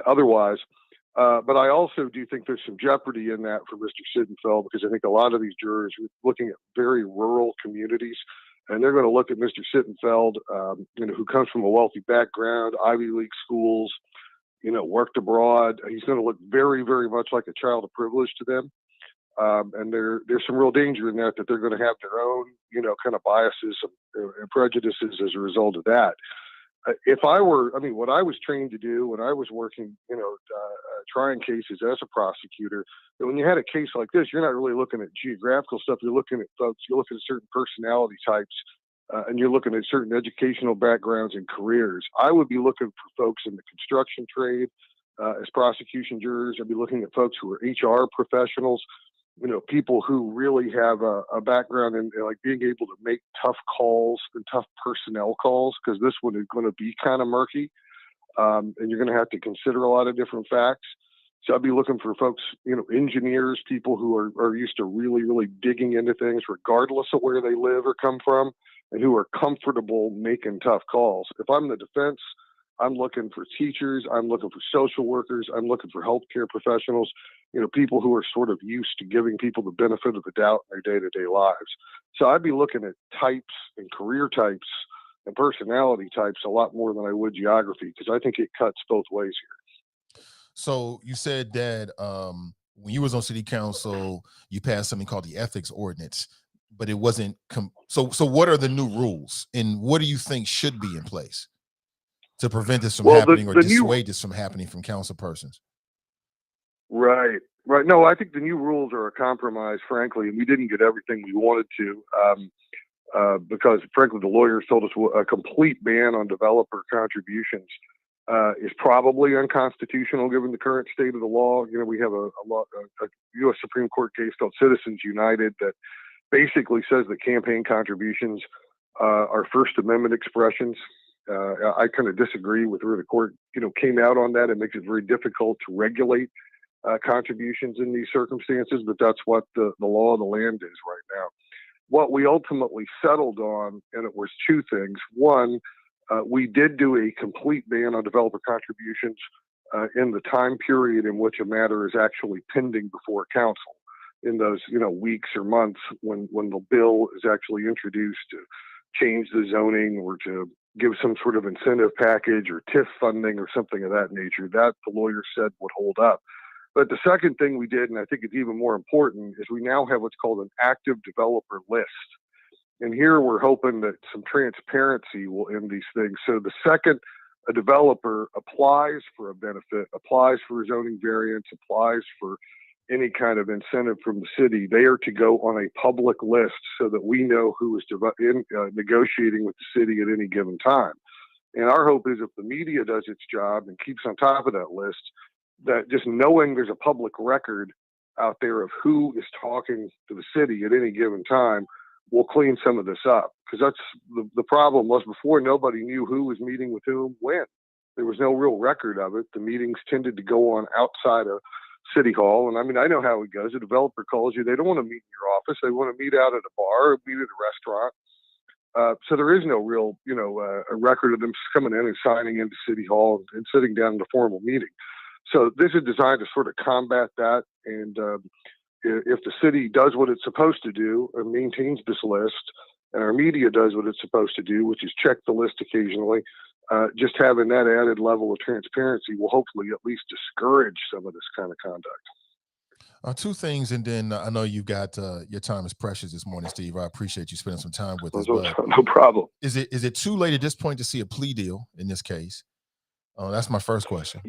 Speaker 4: otherwise. But I also do think there's some jeopardy in that for Mr. Sittenfeld, because I think a lot of these jurors are looking at very rural communities, and they're going to look at Mr. Sittenfeld, who comes from a wealthy background, Ivy League schools, worked abroad. He's going to look very, very much like a child of privilege to them. And there's some real danger in that they're going to have their own, kind of biases and prejudices as a result of that. What I was trained to do when I was working, trying cases as a prosecutor, that when you had a case like this, you're not really looking at geographical stuff. You're looking at folks, you're looking at certain personality types, and you're looking at certain educational backgrounds and careers. I would be looking for folks in the construction trade as prosecution jurors. I'd be looking at folks who are HR professionals, people who really have a background in like being able to make tough calls and tough personnel calls, because this one is going to be kind of murky, and you're going to have to consider a lot of different facts. So I'd be looking for folks, engineers, people who are used to really, really digging into things regardless of where they live or come from, and who are comfortable making tough calls. If I'm the defense, I'm looking for teachers, I'm looking for social workers, I'm looking for healthcare professionals, people who are sort of used to giving people the benefit of the doubt in their day-to-day lives. So I'd be looking at types and career types and personality types a lot more than I would geography, because I think it cuts both ways here.
Speaker 2: So you said that when you was on city council, you passed something called the ethics ordinance, but it wasn't. So what are the new rules, and what do you think should be in place to prevent this from happening, or dissuade this from happening from council persons?
Speaker 4: Right. No, I think the new rules are a compromise, frankly, and we didn't get everything we wanted to, because, frankly, the lawyers told us a complete ban on developer contributions is probably unconstitutional given the current state of the law. We have a U.S. Supreme Court case called Citizens United that basically says that campaign contributions are First Amendment expressions. I kind of disagree with where the court, came out on that. It makes it very difficult to regulate contributions in these circumstances, but that's what the law of the land is right now. What we ultimately settled on, and it was two things. One, we did do a complete ban on developer contributions in the time period in which a matter is actually pending before council, in those weeks or months when the bill is actually introduced to change the zoning or to give some sort of incentive package or TIF funding or something of that nature. That the lawyer said would hold up. But the second thing we did, and I think it's even more important, is we now have what's called an active developer list. And here we're hoping that some transparency will end these things. So the second a developer applies for a benefit, applies for a zoning variance, applies for any kind of incentive from the city, they are to go on a public list so that we know who is negotiating with the city at any given time. And our hope is if the media does its job and keeps on top of that list, that just knowing there's a public record out there of who is talking to the city at any given time we'll clean some of this up. Because that's the problem was before, nobody knew who was meeting with whom when. There was no real record of it. The meetings tended to go on outside of City Hall. And I mean, I know how it goes. A developer calls you. They don't want to meet in your office. They want to meet out at a bar or meet at a restaurant. So there is no real, a record of them coming in and signing into City Hall and sitting down in a formal meeting. So this is designed to sort of combat that. And if the city does what it's supposed to do and maintains this list, and our media does what it's supposed to do, which is check the list occasionally, just having that added level of transparency will hopefully at least discourage some of this kind of conduct.
Speaker 2: Two things, and then I know you've got your time is precious this morning, Steve. I appreciate you spending some time with us. But
Speaker 4: No problem.
Speaker 2: Is it too late at this point to see a plea deal in this case? That's my first question.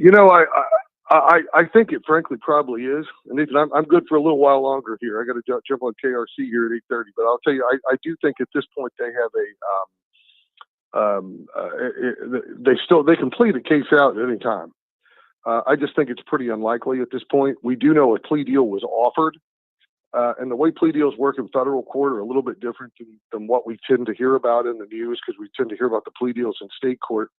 Speaker 4: I think it frankly probably is. And Nathan, I'm good for a little while longer here. I got to jump on KRC here at 8:30. But I'll tell you, I do think at this point they have they can plead a case out at any time. I just think it's pretty unlikely at this point. We do know a plea deal was offered, and the way plea deals work in federal court are a little bit different than what we tend to hear about in the news, because we tend to hear about the plea deals in state court.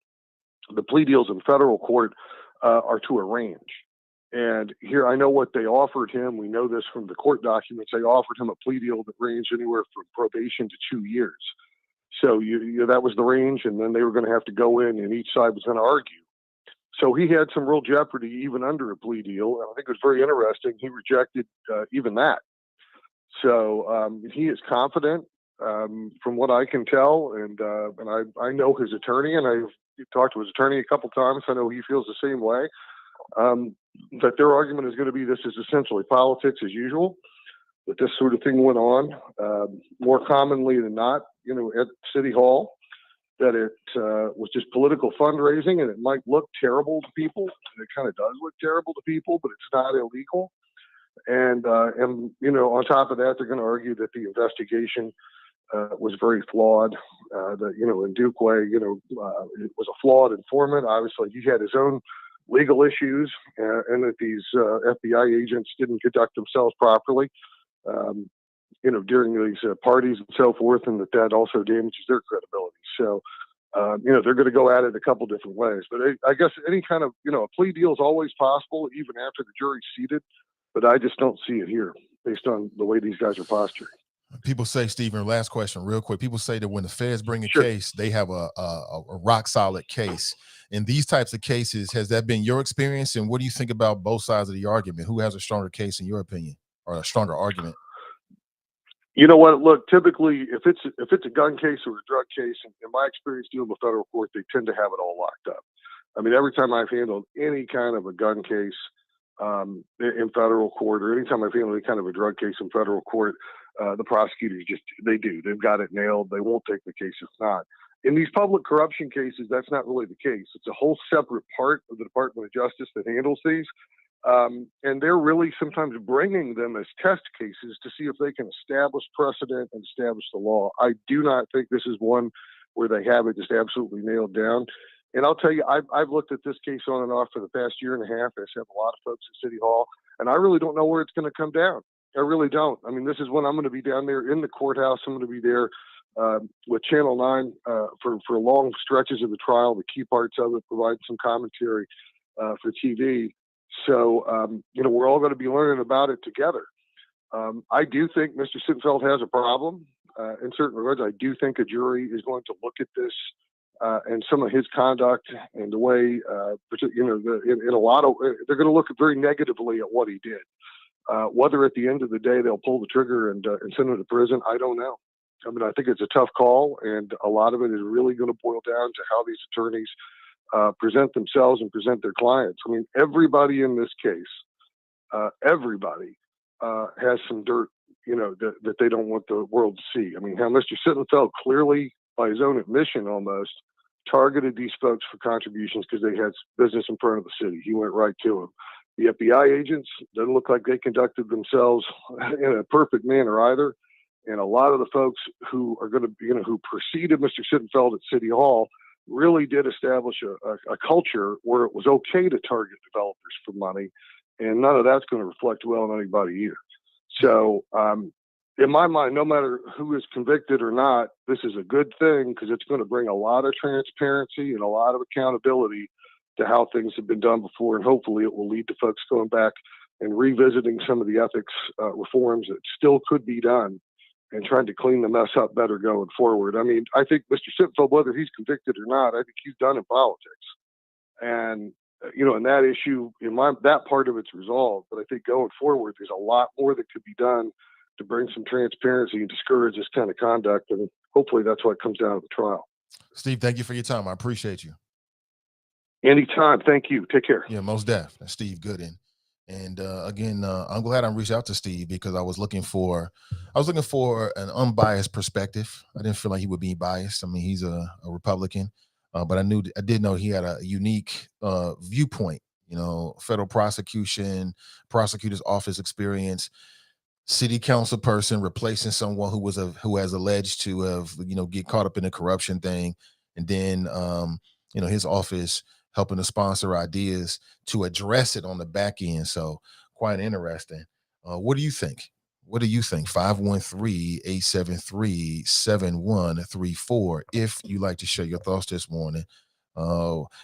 Speaker 4: The plea deals in federal court are to arrange. And here, I know what they offered him. We know this from the court documents. They offered him a plea deal that ranged anywhere from probation to 2 years. So that was the range, and then they were going to have to go in, and each side was going to argue. So he had some real jeopardy even under a plea deal, and I think it was very interesting. He rejected even that. So he is confident, from what I can tell, and I know his attorney, and I've talked to his attorney a couple times. I know he feels the same way. That their argument is going to be this is essentially politics as usual. That this sort of thing went on more commonly than not, at City Hall. That it was just political fundraising, and it might look terrible to people, and it kind of does look terrible to people, but it's not illegal. And on top of that, they're going to argue that the investigation was very flawed. That in Dukeway, it was a flawed informant. Obviously, he had his own legal issues, and that these FBI agents didn't conduct themselves properly. During these parties and so forth, and that also damages their credibility. So, they're going to go at it a couple different ways. But I guess any kind of, a plea deal is always possible, even after the jury's seated. But I just don't see it here based on the way these guys are posturing.
Speaker 2: People say, Stephen, last question real quick. People say that when the feds bring a
Speaker 4: Sure.
Speaker 2: case, they have a rock solid case. In these types of cases, has that been your experience? And what do you think about both sides of the argument? Who has a stronger case in your opinion, or a stronger argument?
Speaker 4: You know what? Look, typically, if it's a gun case or a drug case, in my experience dealing with federal court, they tend to have it all locked up. I mean, every time I've handled any kind of a gun case in federal court, or anytime I've handled any kind of a drug case in federal court, the prosecutors they've got it nailed. They won't take the case if not. In these public corruption cases, that's not really the case. It's a whole separate part of the Department of Justice that handles these. And they're really sometimes bringing them as test cases to see if they can establish precedent and establish the law. I do not think this is one where they have it just absolutely nailed down. And I'll tell you, I've looked at this case on and off for the past year and a half. I have a lot of folks at City Hall, and I really don't know where it's going to come down. I really don't. I mean, this is when I'm going to be down there in the courthouse. I'm going to be there with Channel 9 for long stretches of the trial, the key parts of it, provide some commentary for TV. So, we're all going to be learning about it together. I do think Mr. Sittenfeld has a problem in certain regards. I do think a jury is going to look at this and some of his conduct and the way, in a lot of, they're going to look very negatively at what he did. Whether at the end of the day they'll pull the trigger and send him to prison, I don't know. I mean, I think it's a tough call, and a lot of it is really going to boil down to how these attorneys present themselves and present their clients. I mean, everybody in this case, has some dirt, that they don't want the world to see. I mean, how Mr. Sittenfeld clearly, by his own admission almost, targeted these folks for contributions because they had business in front of the city. He went right to them. The FBI agents doesn't look like they conducted themselves in a perfect manner either. And a lot of the folks who are going to, who preceded Mr. Sittenfeld at City Hall really did establish a culture where it was okay to target developers for money. And none of that's going to reflect well on anybody either. So, in my mind, no matter who is convicted or not, this is a good thing because it's going to bring a lot of transparency and a lot of accountability to how things have been done before. And hopefully it will lead to folks going back and revisiting some of the ethics reforms that still could be done and trying to clean the mess up better going forward. I mean, I think Mr. Sittenfeld, whether he's convicted or not, I think he's done in politics. And, in that issue, that part of it's resolved. But I think going forward, there's a lot more that could be done to bring some transparency and discourage this kind of conduct. And hopefully that's what comes out of the trial.
Speaker 2: Steve, thank you for your time. I appreciate you.
Speaker 4: Anytime. Thank you. Take care.
Speaker 2: Yeah, most def. That's Steve Goodin. And again, I'm glad I reached out to Steve because I was looking for an unbiased perspective. I didn't feel like he would be biased. I mean, he's a Republican, but I did know he had a unique viewpoint. Federal prosecutor's office experience, city council person replacing someone who has alleged to have get caught up in the corruption thing, and then his office helping to sponsor ideas to address it on the back end. So quite interesting. What do you think? 513-873-7134 if you like to share your thoughts this morning.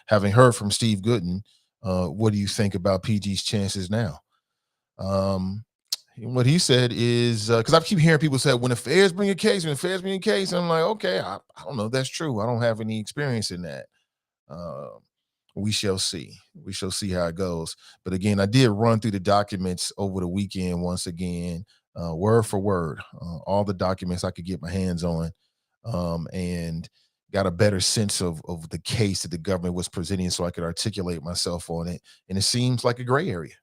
Speaker 2: Having heard from Steve Goodin, what do you think about PG's chances now? What he said is, because I keep hearing people say, when the feds bring a case, I'm like, okay, I don't know if that's true. I don't have any experience in that. We shall see. We shall see how it goes. But again, I did run through the documents over the weekend once again, word for word, all the documents I could get my hands on, and got a better sense of the case that the government was presenting so I could articulate myself on it. And it seems like a gray area.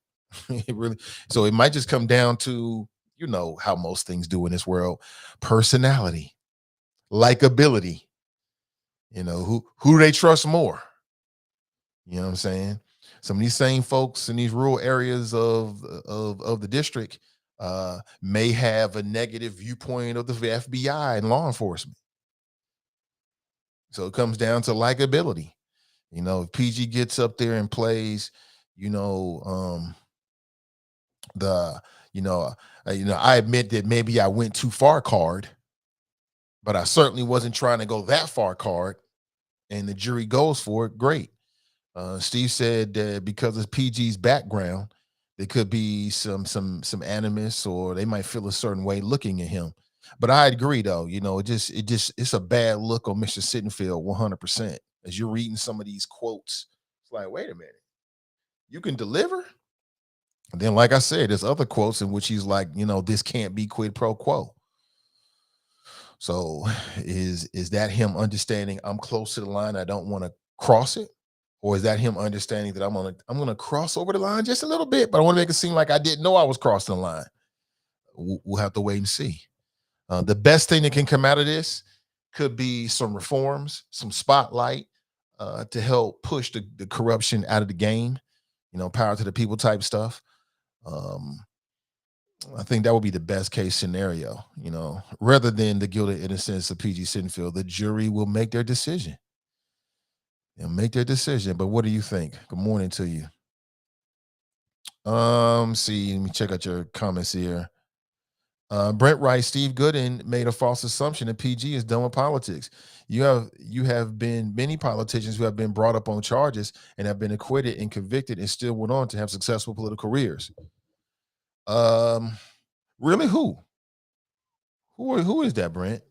Speaker 2: So it might just come down to, how most things do in this world: personality, likability, who they trust more. You know what I'm saying? Some of these same folks in these rural areas of the district may have a negative viewpoint of the FBI and law enforcement. So it comes down to likability. If PG gets up there and plays, I admit that maybe I went too far card, but I certainly wasn't trying to go that far card, and the jury goes for it. Great. Steve said that because of PG's background, there could be some animus, or they might feel a certain way looking at him. But I agree, though. It's a bad look on Mr. Sittenfeld 100%. As you're reading some of these quotes, it's like, wait a minute, you can deliver? And then, like I said, there's other quotes in which he's like, this can't be quid pro quo. So is that him understanding I'm close to the line, I don't want to cross it? Or is that him understanding that I'm gonna cross over the line just a little bit, but I want to make it seem like I didn't know I was crossing the line? We'll have to wait and see. The best thing that can come out of this could be some reforms, some spotlight to help push the corruption out of the game, power to the people type stuff. I think that would be the best case scenario, rather than the guilt or innocence of PG Sittenfeld. The jury will make their decision. They'll make their decision. But what do you think? Good morning to you. See, let me check out your comments here. Brent writes, Steve Goodin made a false assumption that PG is done with politics. You have been many politicians who have been brought up on charges and have been acquitted and convicted and still went on to have successful political careers. Really, who is that, Brent?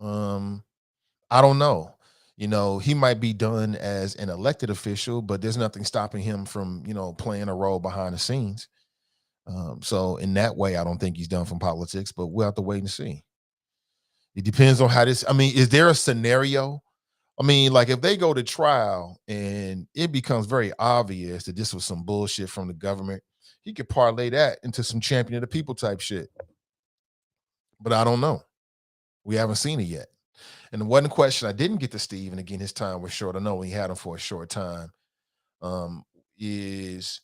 Speaker 2: I don't know. He might be done as an elected official, but there's nothing stopping him from, playing a role behind the scenes. So in that way, I don't think he's done from politics, but we'll have to wait and see. It depends on how this, is there a scenario? Like if they go to trial and it becomes very obvious that this was some bullshit from the government, he could parlay that into some champion of the people type shit. But I don't know. We haven't seen it yet. And the one question I didn't get to Steve, and again, his time was short. I know we had him for a short time. Is,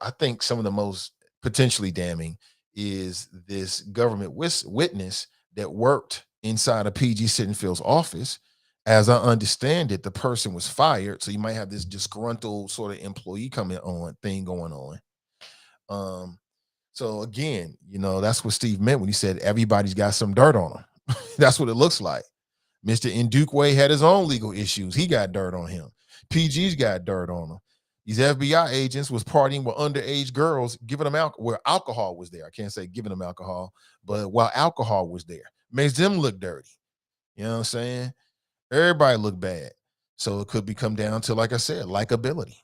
Speaker 2: I think some of the most potentially damning is this government witness that worked inside of PG Sittenfeld's office. As I understand it, the person was fired. So you might have this disgruntled sort of employee going on. So again, that's what Steve meant when he said everybody's got some dirt on them. That's what it looks like. Mr. Ndukwe had his own legal issues. He got dirt on him. PG's got dirt on him. These FBI agents was partying with underage girls, giving them alcohol where alcohol was there. I can't say giving them alcohol, but while alcohol was there, makes them look dirty. You know what I'm saying? Everybody look bad. So it could come down to, like I said, likability.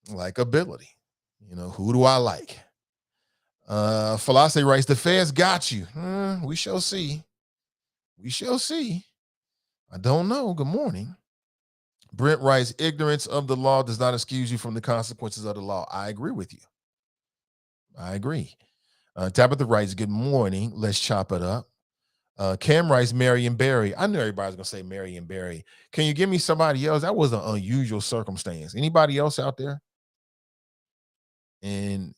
Speaker 2: Likability. Who do I like? Philosophy writes, the feds got you. We shall see. We shall see. I don't know. Good morning. Brent writes, ignorance of the law does not excuse you from the consequences of the law. I agree with you. I agree. Tabitha writes, good morning. Let's chop it up. Cam writes, Marion Barry. I knew everybody was going to say Marion Barry. Can you give me somebody else? That was an unusual circumstance. Anybody else out there? And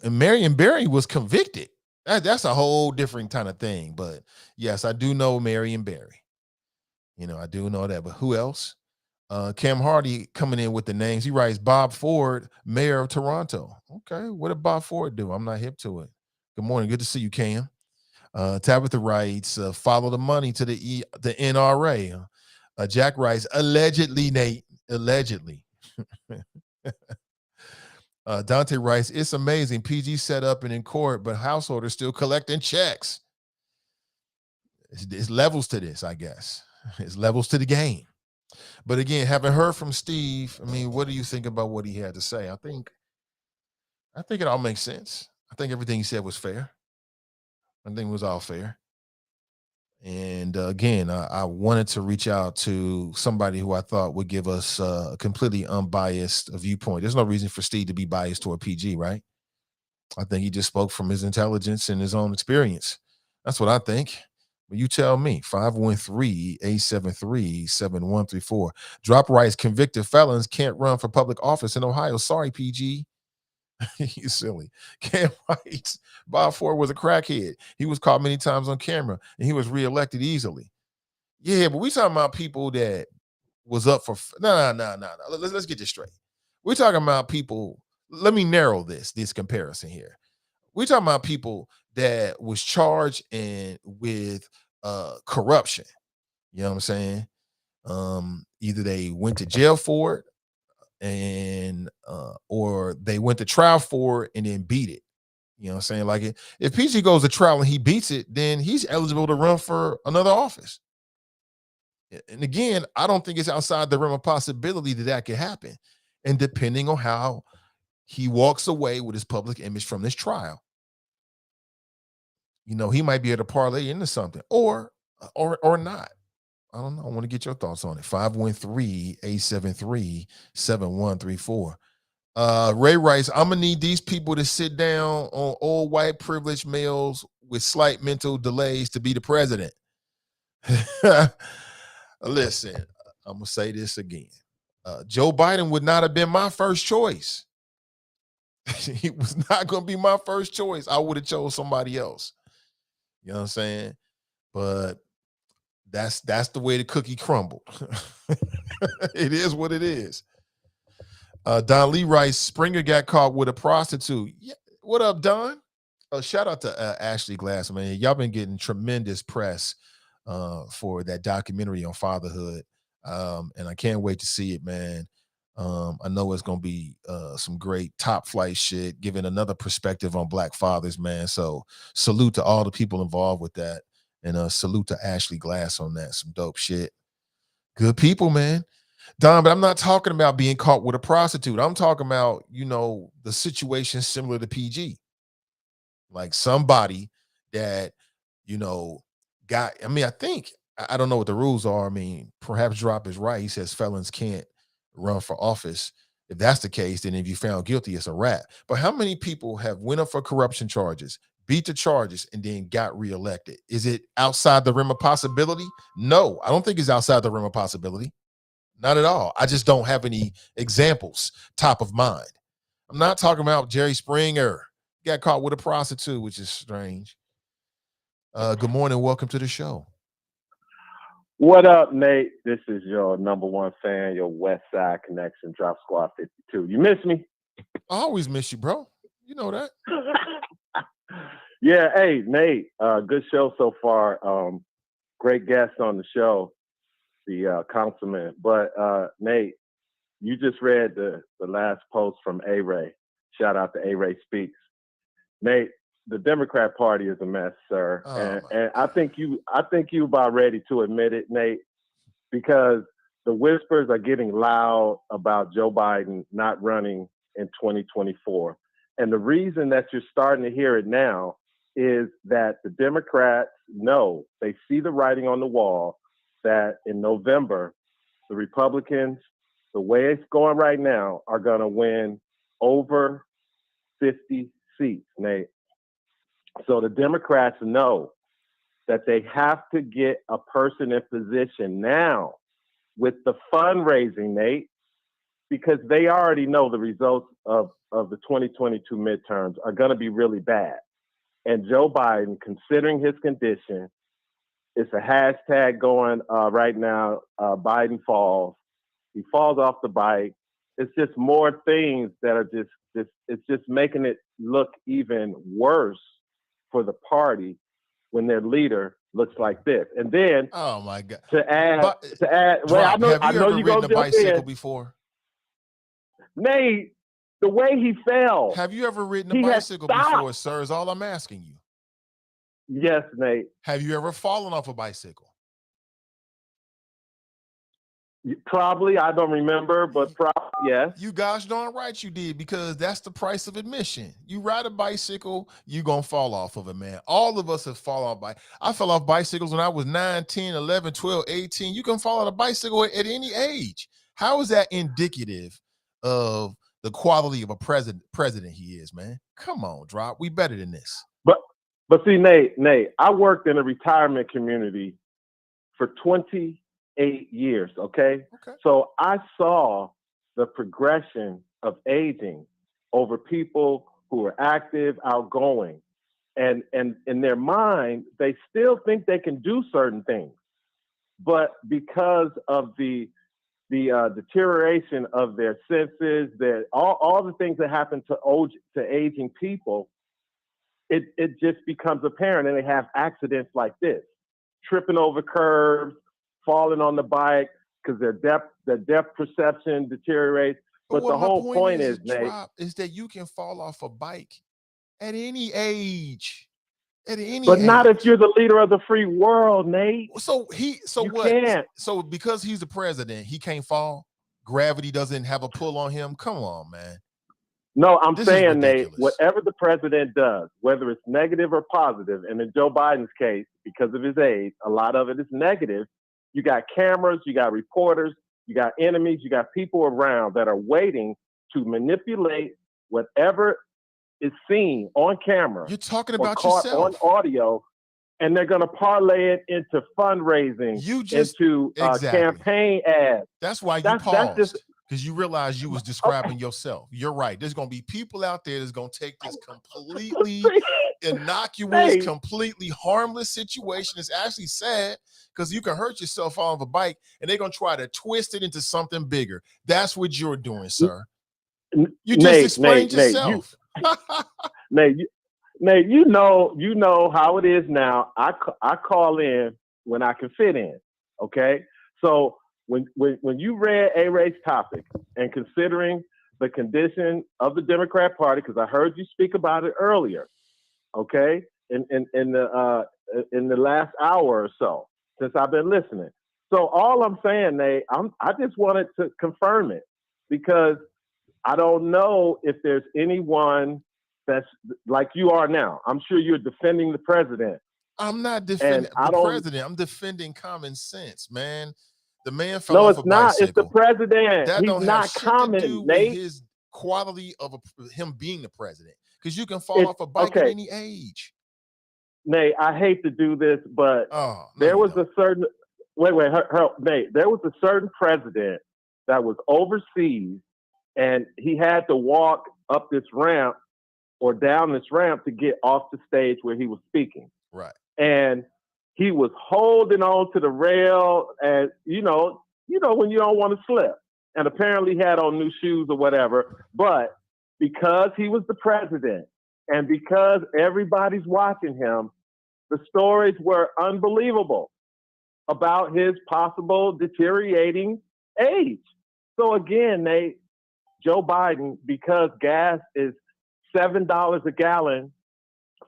Speaker 2: Marion Barry was convicted. That's a whole different kind of thing. But yes, I do know Marion Barry. I do know that. But who else? Cam Hardy coming in with the names. He writes, Bob Ford, mayor of Toronto. Okay, what did Bob Ford do? I'm not hip to it. Good morning. Good to see you, Cam. Tabitha writes, follow the money to the NRA. Jack writes, allegedly, Nate. Allegedly. Dante writes, it's amazing. PG set up and in court, but householders still collecting checks. It's levels to this, I guess. It's levels to the game. But again, having heard from Steve, I mean, what do you think about what he had to say? I think it all makes sense. I think everything he said was fair. I think it was all fair. And again, I wanted to reach out to somebody who I thought would give us a completely unbiased viewpoint. There's no reason for Steve to be biased toward PG, right? I think he just spoke from his intelligence and his own experience. That's what I think. But you tell me. 513-873-7134. Drop rights, convicted felons can't run for public office in Ohio. Sorry, PG. You silly. Cam writes, Bob Ford was a crackhead. He was caught many times on camera, and he was reelected easily. Yeah, but we talking about people that was up for no. Let's get this straight. We're talking about people. Let me narrow this comparison here. We're talking about people that was charged with corruption. You know what I'm saying? Either they went to jail for it, and or they went to trial for it and then beat it. You know what I'm saying? Like if PG goes to trial and he beats it, then he's eligible to run for another office. And again, I don't think it's outside the realm of possibility that could happen. And depending on how he walks away with his public image from this trial, he might be able to parlay into something or not. I don't know. I want to get your thoughts on it. 513-873-7134. Ray writes, I'm gonna need these people to sit down on old white privileged males with slight mental delays to be the president. Listen, I'm gonna say this again. Joe Biden would not have been my first choice. He was not gonna be my first choice. I would have chose somebody else. You know what I'm saying? But that's the way the cookie crumbled. It is what it is. Don Lee writes, Springer got caught with a prostitute. Yeah. What up, Don? Shout out to Ashley Glass, man. Y'all been getting tremendous press for that documentary on fatherhood. And I can't wait to see it, man. I know it's going to be some great top flight shit, giving another perspective on Black fathers, man. So salute to all the people involved with that. And salute to Ashley Glass on that. Some dope shit. Good people, man. Don, but I'm not talking about being caught with a prostitute. I'm talking about, the situation similar to PG. Like somebody that, I don't know what the rules are. I mean, perhaps Drop is right. He says felons can't run for office. If that's the case, then if you found guilty, it's a wrap. But how many people have went up for corruption charges, beat the charges, and then got reelected? Is it outside the realm of possibility? No, I don't think it's outside the realm of possibility. Not at all. I just don't have any examples top of mind. I'm not talking about Jerry Springer. Got caught with a prostitute, which is strange. Good morning. Welcome to the show.
Speaker 5: What up, Nate? This is your number one fan, your West Side Connection, Drop Squad 52. You miss me?
Speaker 2: I always miss you, bro. You know that.
Speaker 5: Yeah, hey, Nate, good show so far. Great guest on the show, the councilman. But Nate, you just read the last post from A-Ray. Shout out to A-Ray Speaks. Nate, the Democrat Party is a mess, sir. And I think you about ready to admit it, Nate, because the whispers are getting loud about Joe Biden not running in 2024. And the reason that you're starting to hear it now is that the Democrats know, they see the writing on the wall that in November, the Republicans, the way it's going right now, are going to win over 50 seats, Nate. So the Democrats know that they have to get a person in position now with the fundraising, Nate, because they already know the results of the 2022 midterms are going to be really bad. And Joe Biden, considering his condition, it's a hashtag going right now, Biden falls. He falls off the bike. It's just more things that are it's just making it look even worse for the party when their leader looks like this. And then,
Speaker 2: oh my God,
Speaker 5: to add,
Speaker 2: Drop,
Speaker 5: well,
Speaker 2: have you ever ridden a bicycle
Speaker 5: in.
Speaker 2: before?
Speaker 5: Nate, the way he fell.
Speaker 2: Have you ever ridden a bicycle before, sir? Is all I'm asking you.
Speaker 5: Yes, Nate.
Speaker 2: Have you ever fallen off a bicycle?
Speaker 5: Probably, I don't remember, but probably, yes.
Speaker 2: You gosh darn right you did, because that's the price of admission. You ride a bicycle, you're going to fall off of it, man. All of us have fallen off bike. I fell off bicycles when I was 9, 10, 11, 12, 18. You can fall on a bicycle at any age. How is that indicative of the quality of a president he is, man? Come on, Drop. We better than this.
Speaker 5: But see, Nate, I worked in a retirement community for 28 years, okay? So I saw the progression of aging over people who are active, outgoing. And in their mind, they still think they can do certain things. But because of the deterioration of their senses, all the things that happen to aging people, it just becomes apparent, and they have accidents like this, tripping over curbs, falling on the bike because their depth perception deteriorates. But the whole point is, Nate,
Speaker 2: is that you can fall off a bike at any age.
Speaker 5: But not if you're the leader of the free world, Nate.
Speaker 2: So what?
Speaker 5: Can't.
Speaker 2: So because he's the president, he can't fall? Gravity doesn't have a pull on him? Come on, man.
Speaker 5: No, I'm saying, Nate, whatever the president does, whether it's negative or positive, and in Joe Biden's case, because of his age, a lot of it is negative. You got cameras, you got reporters, you got enemies, you got people around that are waiting to manipulate whatever is seen on camera.
Speaker 2: You're talking about
Speaker 5: caught
Speaker 2: yourself.
Speaker 5: on audio, and they're going to parlay it into fundraising, into campaign ads.
Speaker 2: That's why you paused, because you realized you was describing yourself. You're right. There's going to be people out there that's going to take this completely innocuous, completely harmless situation. It's actually sad because you can hurt yourself off a bike, and they're going to try to twist it into something bigger. That's what you're doing, sir. You just explained yourself.
Speaker 5: Nate, you know how it is now. I call in when I can fit in. Okay, so when you read A-Ray's topic and considering the condition of the Democrat Party, because I heard you speak about it earlier, okay, in the last hour or so since I've been listening. So all I'm saying, Nate, I just wanted to confirm it because I don't know if there's anyone that's like you are now. I'm sure you're defending the president.
Speaker 2: I'm not defending the president. I'm defending common sense, man. The man fell off a bicycle.
Speaker 5: No, it's not. It's the president.
Speaker 2: That
Speaker 5: He's
Speaker 2: don't
Speaker 5: not
Speaker 2: have shit
Speaker 5: common,
Speaker 2: to do
Speaker 5: Nate.
Speaker 2: with his quality of him being the president. Because you can fall off a bike at any age.
Speaker 5: Nate, I hate to do this, but there was a certain Nate, there was a certain president that was overseas, and he had to walk up this ramp or down this ramp to get off the stage where he was speaking.
Speaker 2: Right.
Speaker 5: And he was holding on to the rail, and you know when you don't want to slip. And apparently he had on new shoes or whatever. But because he was the president and because everybody's watching him, the stories were unbelievable about his possible deteriorating age. So again, Nate, Joe Biden, because gas is $7 a gallon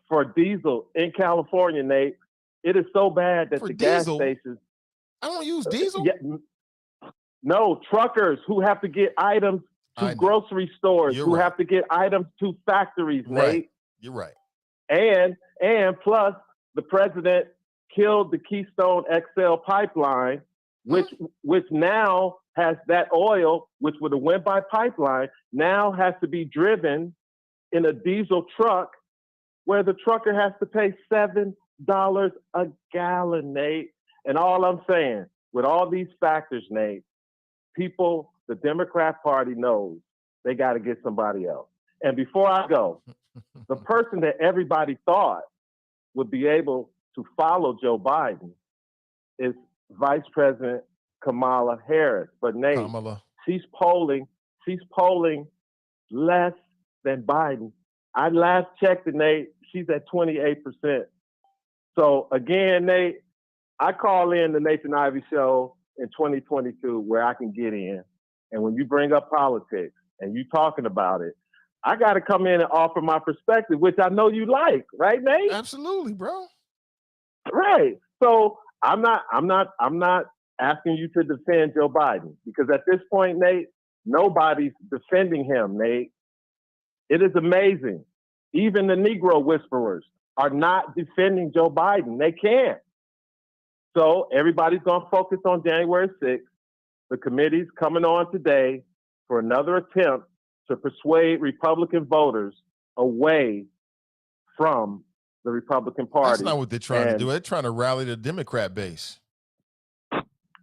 Speaker 5: for diesel in California, Nate, it is so bad that
Speaker 2: For
Speaker 5: the
Speaker 2: diesel?
Speaker 5: gas stations.
Speaker 2: I don't use diesel.
Speaker 5: No, truckers who have to get items to grocery stores, who have to get items to factories,
Speaker 2: Right.
Speaker 5: Nate.
Speaker 2: You're right.
Speaker 5: And plus, the president killed the Keystone XL pipeline, which now has that oil, which would have went by pipeline, now has to be driven in a diesel truck where the trucker has to pay $7 a gallon, Nate. And all I'm saying, with all these factors, Nate, people, the Democrat Party knows they got to get somebody else. And before I go, the person that everybody thought would be able to follow Joe Biden is Vice President Kamala Harris. But Nate, she's polling less than Biden. I last checked it, Nate, she's at 28%. So again, Nate, I call in the Nathan Ivey Show in 2022 where I can get in. And when you bring up politics and you talking about it, I got to come in and offer my perspective, which I know you like, right, Nate?
Speaker 2: Absolutely, bro.
Speaker 5: Right. So I'm not asking you to defend Joe Biden because at this point, Nate, nobody's defending him, Nate. It is amazing. Even the Negro whisperers are not defending Joe Biden. They can't. So everybody's going to focus on January 6th. The committee's coming on today for another attempt to persuade Republican voters away from the Republican Party.
Speaker 2: That's not what they're trying to do. They're trying to rally the Democrat base.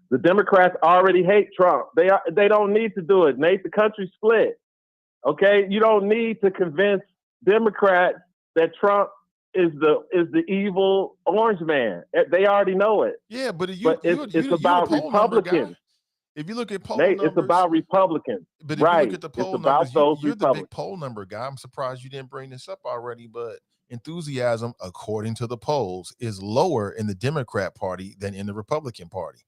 Speaker 5: The Democrats already hate Trump. They don't need to do it, Nate. The country's split. Okay? You don't need to convince Democrats that Trump is the evil orange man. They already know it.
Speaker 2: Yeah, but
Speaker 5: it's about Republicans.
Speaker 2: If you look at poll
Speaker 5: Nate,
Speaker 2: numbers,
Speaker 5: it's about Republicans.
Speaker 2: But if you look at the poll numbers, you're the
Speaker 5: Republicans.
Speaker 2: big poll number guy. I'm surprised you didn't bring this up already, but enthusiasm, according to the polls, is lower in the Democrat Party than in the Republican Party.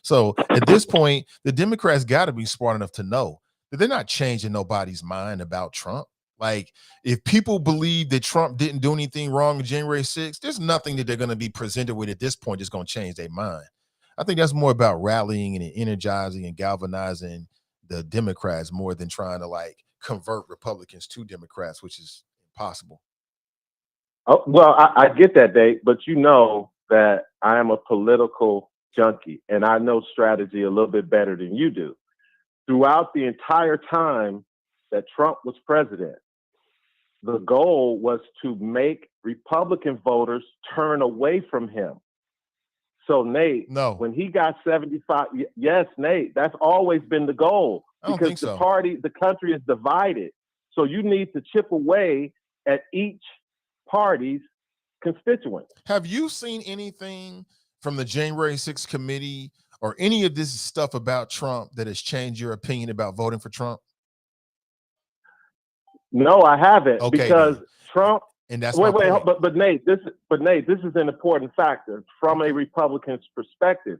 Speaker 2: So at this point, the Democrats got to be smart enough to know that they're not changing nobody's mind about Trump. Like, if people believe that Trump didn't do anything wrong on January 6th, there's nothing that they're going to be presented with at this point that's going to change their mind. I think that's more about rallying and energizing and galvanizing the Democrats more than trying to like convert Republicans to Democrats, which is impossible.
Speaker 5: Oh, well, I get that, Dave, but you know that I am a political junkie and I know strategy a little bit better than you do. Throughout the entire time that Trump was president, the goal was to make Republican voters turn away from him. So, Nate, when he got 75, yes, Nate, that's always been the goal because the country is divided. So you need to chip away at each party's constituents.
Speaker 2: Have you seen anything from the January 6th committee or any of this stuff about Trump that has changed your opinion about voting for Trump?
Speaker 5: No, I haven't, because
Speaker 2: then.
Speaker 5: Trump.
Speaker 2: And that's
Speaker 5: but Nate, this is an important factor from a Republican's perspective.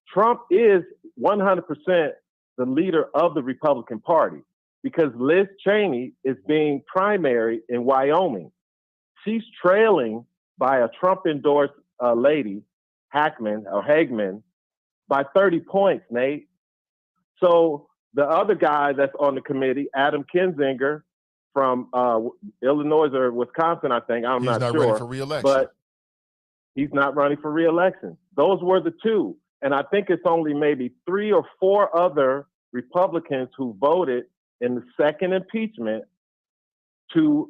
Speaker 5: Trump is 100% the leader of the Republican Party because Liz Cheney is being primary in Wyoming. She's trailing by a Trump-endorsed lady, Hagman, by 30 points, Nate. So the other guy that's on the committee, Adam Kinzinger, from Illinois or Wisconsin, I think. I'm not sure.
Speaker 2: He's not running for re-election.
Speaker 5: But he's not running for re-election. Those were the two. And I think it's only maybe 3 or 4 other Republicans who voted in the second impeachment to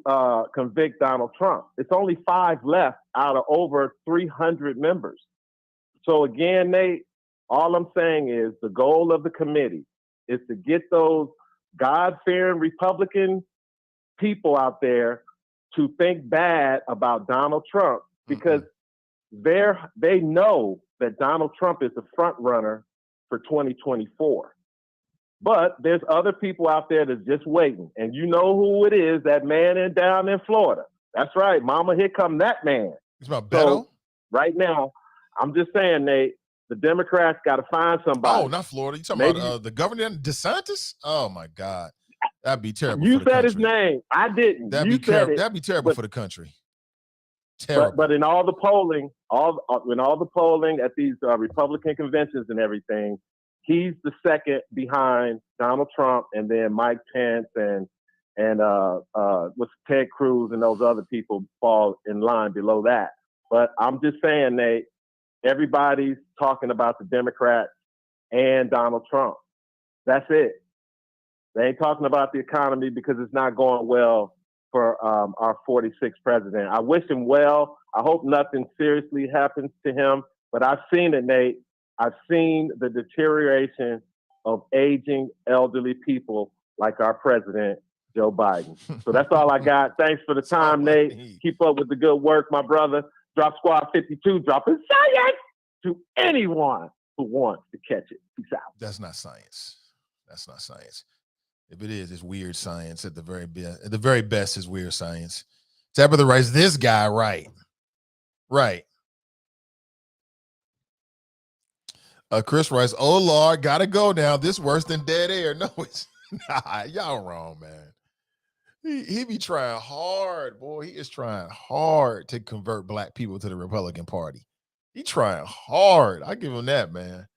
Speaker 5: convict Donald Trump. It's only 5 left out of over 300 members. So again, Nate, all I'm saying is the goal of the committee is to get those God-fearing Republican people out there to think bad about Donald Trump because they know that Donald Trump is the front runner for 2024. But there's other people out there that's just waiting. And you know who it is, that man down in Florida. That's right, mama, here come that man.
Speaker 2: It's about
Speaker 5: So
Speaker 2: Beto?
Speaker 5: right now, I'm just saying, Nate, the Democrats got to find somebody.
Speaker 2: Oh, not Florida. You talking about the governor, DeSantis? Oh, my God. That'd be terrible for
Speaker 5: You
Speaker 2: the
Speaker 5: said
Speaker 2: country.
Speaker 5: his name. I didn't.
Speaker 2: That'd
Speaker 5: You
Speaker 2: be
Speaker 5: said it.
Speaker 2: That'd be terrible for the country. Terrible.
Speaker 5: But in all the polling, at these Republican conventions and everything, he's the second behind Donald Trump, and then Mike Pence and what's Ted Cruz and those other people fall in line below that. But I'm just saying, Nate, everybody's talking about the Democrats and Donald Trump. That's it. They ain't talking about the economy because it's not going well for our 46th president. I wish him well. I hope nothing seriously happens to him. But I've seen it, Nate. I've seen the deterioration of aging, elderly people like our president, Joe Biden. So that's all I got. Thanks for the time, Nate. Keep up with the good work, my brother. Drop Squad 52, dropping science to anyone who wants to catch it. Peace out.
Speaker 2: That's not science. That's not science. If it is, it's weird science at the very best. At the very best is weird science. Tabitha writes, this guy, right. Right. Chris writes, oh, Lord, gotta go now. This worse than dead air. No, it's not. Y'all wrong, man. He be trying hard, boy. He is trying hard to convert black people to the Republican Party. He trying hard. I give him that, man.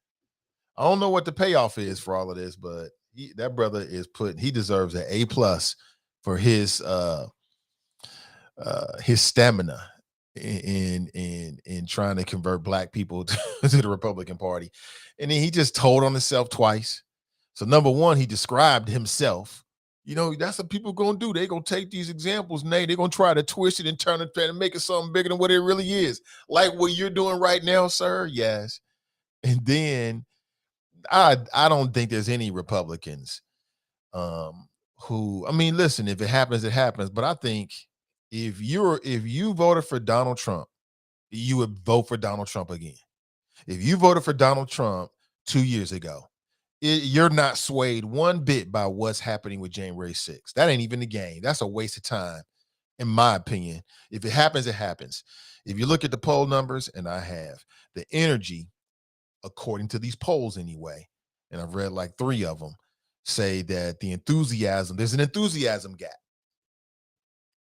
Speaker 2: I don't know what the payoff is for all of this, but that brother is he deserves an A+ for his stamina in trying to convert black people to the Republican Party. And then he just told on himself twice. So number one, he described himself. You know, that's what people gonna do. They gonna take these examples, Nate. They're gonna try to twist it and turn it and make it something bigger than what it really is. Like what you're doing right now, sir. Yes. And then I don't think there's any Republicans who, I mean, listen, if it happens, it happens. But I think if you voted for Donald Trump, you would vote for Donald Trump again. If you voted for Donald Trump 2 years ago, you're not swayed one bit by what's happening with January 6th. That ain't even the game. That's a waste of time, in my opinion. If it happens, it happens. If you look at the poll numbers, and I have, the energy, according to these polls anyway, and I've read like 3 of them, say that there's an enthusiasm gap.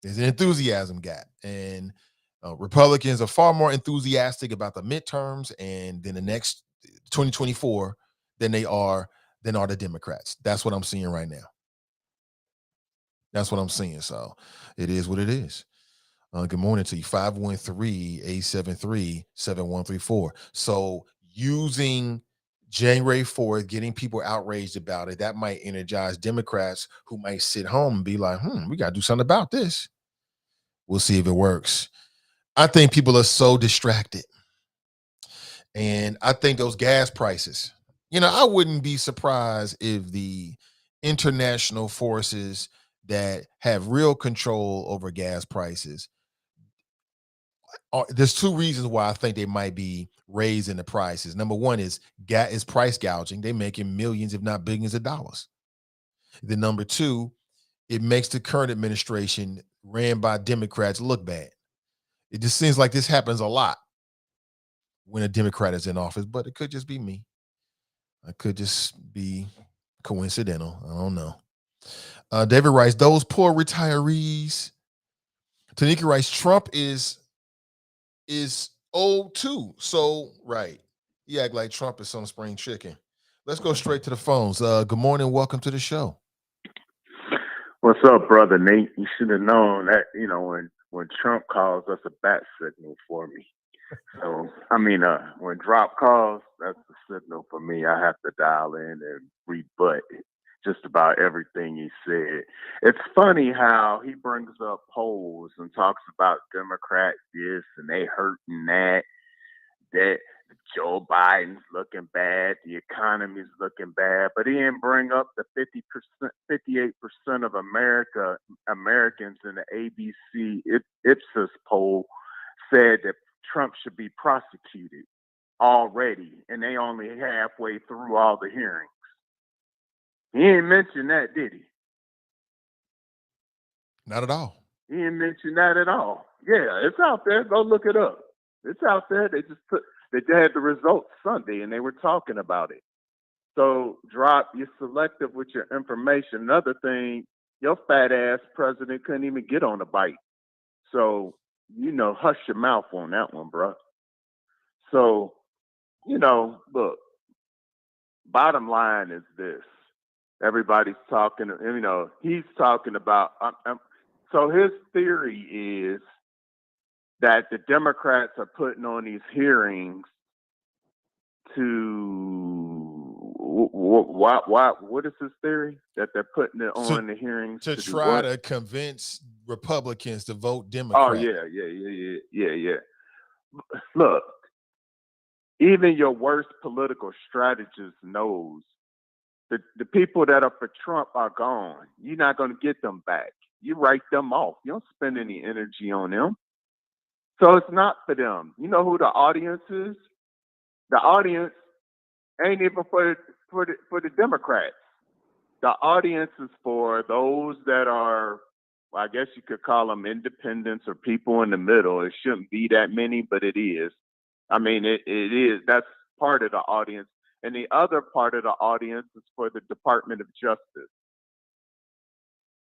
Speaker 2: There's an enthusiasm gap. And Republicans are far more enthusiastic about the midterms and then the next 2024 than are the Democrats. That's what I'm seeing right now. That's what I'm seeing. So it is what it is. Good morning to you. 513-873-7134. So using January 4th, getting people outraged about it, that might energize Democrats who might sit home and be like, we got to do something about this. We'll see if it works. I think people are so distracted. And I think those gas prices, I wouldn't be surprised if the international forces that have real control over gas prices, there's 2 reasons why I think they might be raising the prices. Number one is price gouging. They're making millions, if not billions of dollars. The number 2, it makes the current administration ran by Democrats look bad. It just seems like this happens a lot when a Democrat is in office, but it could just be me. It could just be coincidental. I don't know. David writes, those poor retirees. Tanika writes, Trump is old too. So, right. You act like Trump is some spring chicken. Let's go straight to the phones. Good morning. Welcome to the show.
Speaker 6: What's up, brother Nate? You should have known that, when Trump calls, that's a bat signal for me. So, when Drop calls, that's the signal for me. I have to dial in and rebut just about everything he said. It's funny how he brings up polls and talks about Democrats this and they hurting that Joe Biden's looking bad, the economy's looking bad, but he didn't bring up the 58% of Americans in the ABC Ipsos poll said that Trump should be prosecuted already, and they only halfway through all the hearings. He ain't mentioned that, did he?
Speaker 2: Not at all.
Speaker 6: He didn't mention that at all. Yeah, it's out there. Go look it up. It's out there. They had the results Sunday and they were talking about it. So drop, you're selective with your information. Another thing, your fat ass president couldn't even get on a bike. So, hush your mouth on that one, bro. So, look, bottom line is this. Everybody's talking, he's talking about, so his theory is that the Democrats are putting on these hearings what is his theory? That they're putting it on the hearings
Speaker 2: to
Speaker 6: do
Speaker 2: try
Speaker 6: what?
Speaker 2: to convince Republicans to vote Democrat.
Speaker 6: Oh yeah. Look, even your worst political strategist knows that the people that are for Trump are gone. You're not going to get them back. You write them off. You don't spend any energy on them. So it's not for them. You know who the audience is? The audience ain't even for the Democrats. The audience is for those that are, well, I guess you could call them independents or people in the middle. It shouldn't be that many, but it is. I mean, it is. That's part of the audience. And the other part of the audience is for the Department of Justice.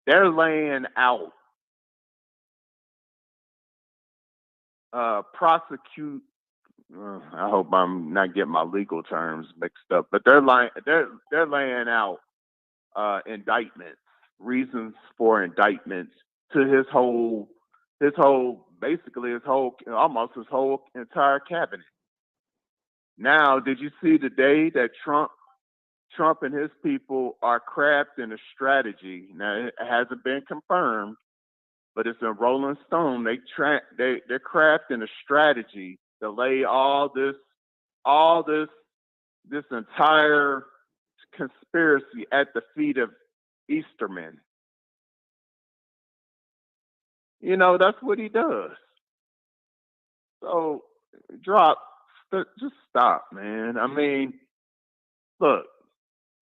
Speaker 6: They're laying out prosecute. I hope I'm not getting my legal terms mixed up, but they're laying out indictments, reasons for indictments to almost his whole entire cabinet. Now, did you see today that Trump and his people are crafting a strategy? Now, it hasn't been confirmed, but it's in Rolling Stone. They're crafting a strategy to lay all this entire conspiracy at the feet of Easterman. That's what he does. So just stop, man. I mean, look,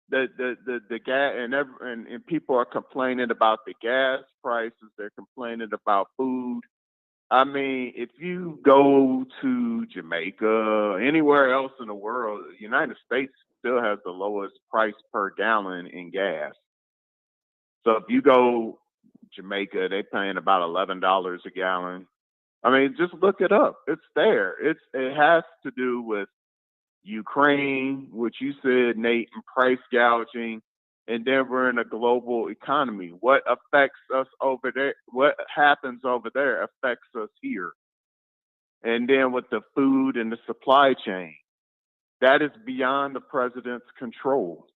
Speaker 6: the gas and people are complaining about the gas prices. They're complaining about food. I mean, if you go to Jamaica, anywhere else in the world, the United States still has the lowest price per gallon in gas. So if you go Jamaica, they're paying about $11 a gallon. I mean, just look it up. It's there. It has to do with Ukraine, which you said, Nate, and price gouging. And then we're in a global economy. What affects us over there? What happens over there affects us here. And then with the food and the supply chain, that is beyond the president's control.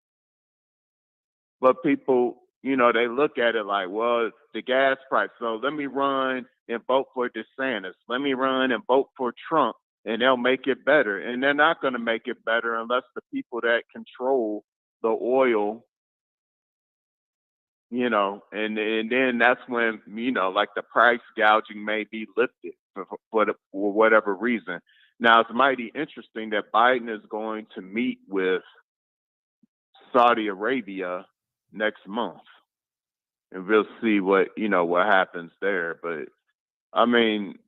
Speaker 6: But people, they look at it like, well, it's the gas price. So let me run and vote for DeSantis. Let me run and vote for Trump, and they'll make it better. And they're not going to make it better unless the people that control the oil, and then that's when, like the price gouging may be lifted for whatever reason. Now, it's mighty interesting that Biden is going to meet with Saudi Arabia next month, and we'll see what happens there. But I mean,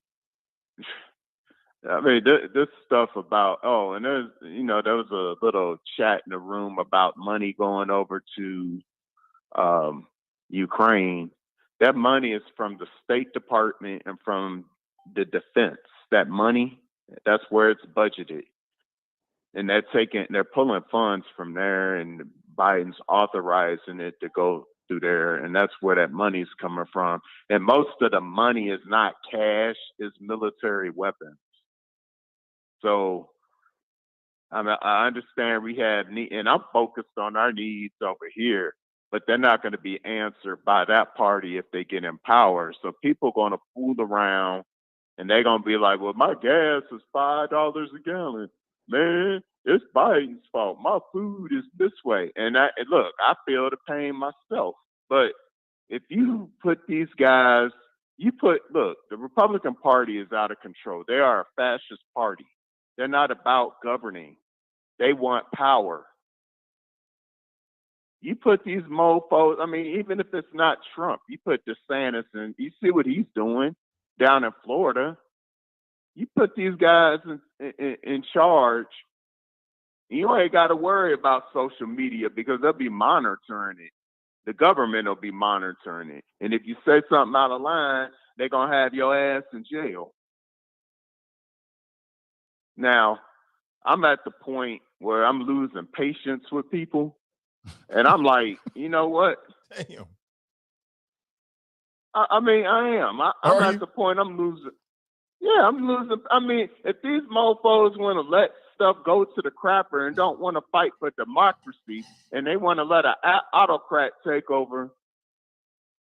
Speaker 6: this stuff about and there's there was a little chat in the room about money going over to Ukraine. That money is from the State Department and from the defense. That money, that's where it's budgeted, and they're pulling funds from there, and Biden's authorizing it to go through there, and that's where that money's coming from. And most of the money is not cash; it's military weapons. So, I understand we have need, and I'm focused on our needs over here, but they're not going to be answered by that party if they get in power. So people are going to fool around, and they're going to be like, well, my gas is $5 a gallon. Man, it's Biden's fault. My food is this way. And look, I feel the pain myself. But if you put these guys, look, the Republican Party is out of control. They are a fascist party. They're not about governing. They want power. You put these mofos, I mean, even if it's not Trump, you put DeSantis in, you see what he's doing down in Florida. You put these guys in charge, you ain't got to worry about social media because they'll be monitoring it. The government will be monitoring it. And if you say something out of line, they're going to have your ass in jail. Now, I'm at the point where I'm losing patience with people. And I'm like, you know what?
Speaker 2: Damn.
Speaker 6: I mean, I am. I'm at the point I'm losing. Yeah, I'm losing. I mean, if these mofos want to let stuff go to the crapper and don't want to fight for democracy and they want to let an autocrat take over,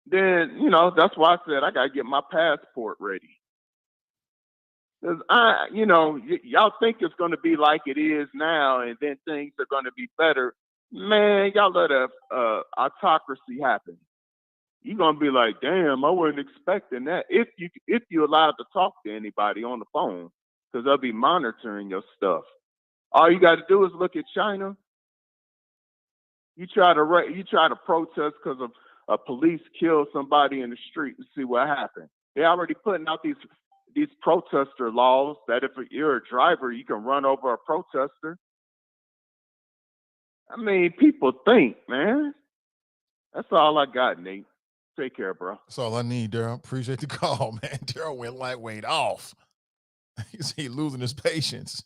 Speaker 6: then, you know, that's why I said I got to get my passport ready. Because y'all think it's going to be like it is now and then things are going to be better. Man, y'all let a autocracy happen. You're going to be like, damn, I wasn't expecting that. If you're allowed to talk to anybody on the phone, because they'll be monitoring your stuff. All you got to do is look at China. You try to protest because of a police killed somebody in the street and see what happened. They're already putting out these protester laws that if you're a driver, you can run over a protester. I mean, people think, man. That's all I got, Nate. Take care, bro.
Speaker 2: That's all I need, Daryl. Appreciate the call, man. Daryl went lightweight off. He's losing his patience.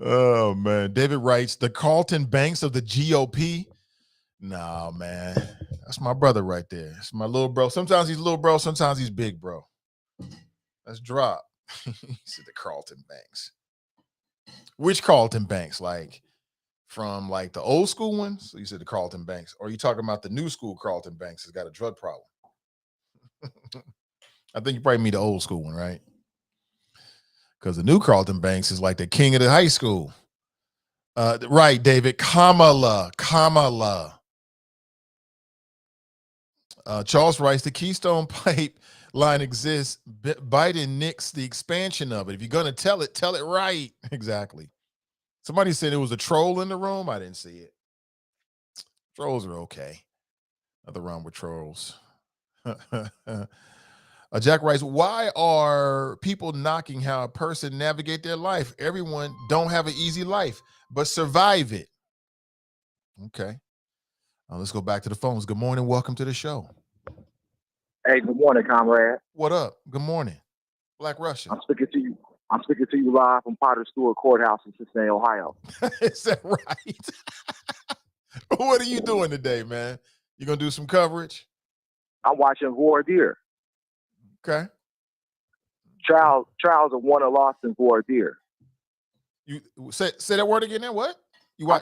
Speaker 2: Oh, man. David writes, the Carlton Banks of the GOP. Nah, man. That's my brother right there. It's my little bro. Sometimes he's little bro. Sometimes he's big bro. Let's drop. He said the Carlton Banks. Which Carlton Banks? Like from like the old school ones? So you said the Carlton Banks. Or are you talking about the new school Carlton Banks has got a drug problem? I think you probably mean the old school one, right? Because the new Carlton Banks is like the king of the high school. Right, David. Kamala. Charles writes, the Keystone Pipeline exists. Biden nixed the expansion of it. If you're going to tell it right. Exactly. Somebody said it was a troll in the room. I didn't see it. Trolls are okay. Nothing wrong with trolls. Jack writes, why are people knocking how a person navigate their life? Everyone don't have an easy life, but survive it. Okay. Let's go back to the phones. Good morning. Welcome to the show.
Speaker 7: Hey, good morning, comrade.
Speaker 2: What up? Good morning. Black Russian.
Speaker 7: I'm speaking to you live from Potter Stewart Courthouse in Cincinnati, Ohio.
Speaker 2: Is that right? What are you doing today, man? You gonna do some coverage?
Speaker 7: I'm watching voir dire.
Speaker 2: Okay.
Speaker 7: Trials of won or lost in voir dire.
Speaker 2: You say that word again. Now what? I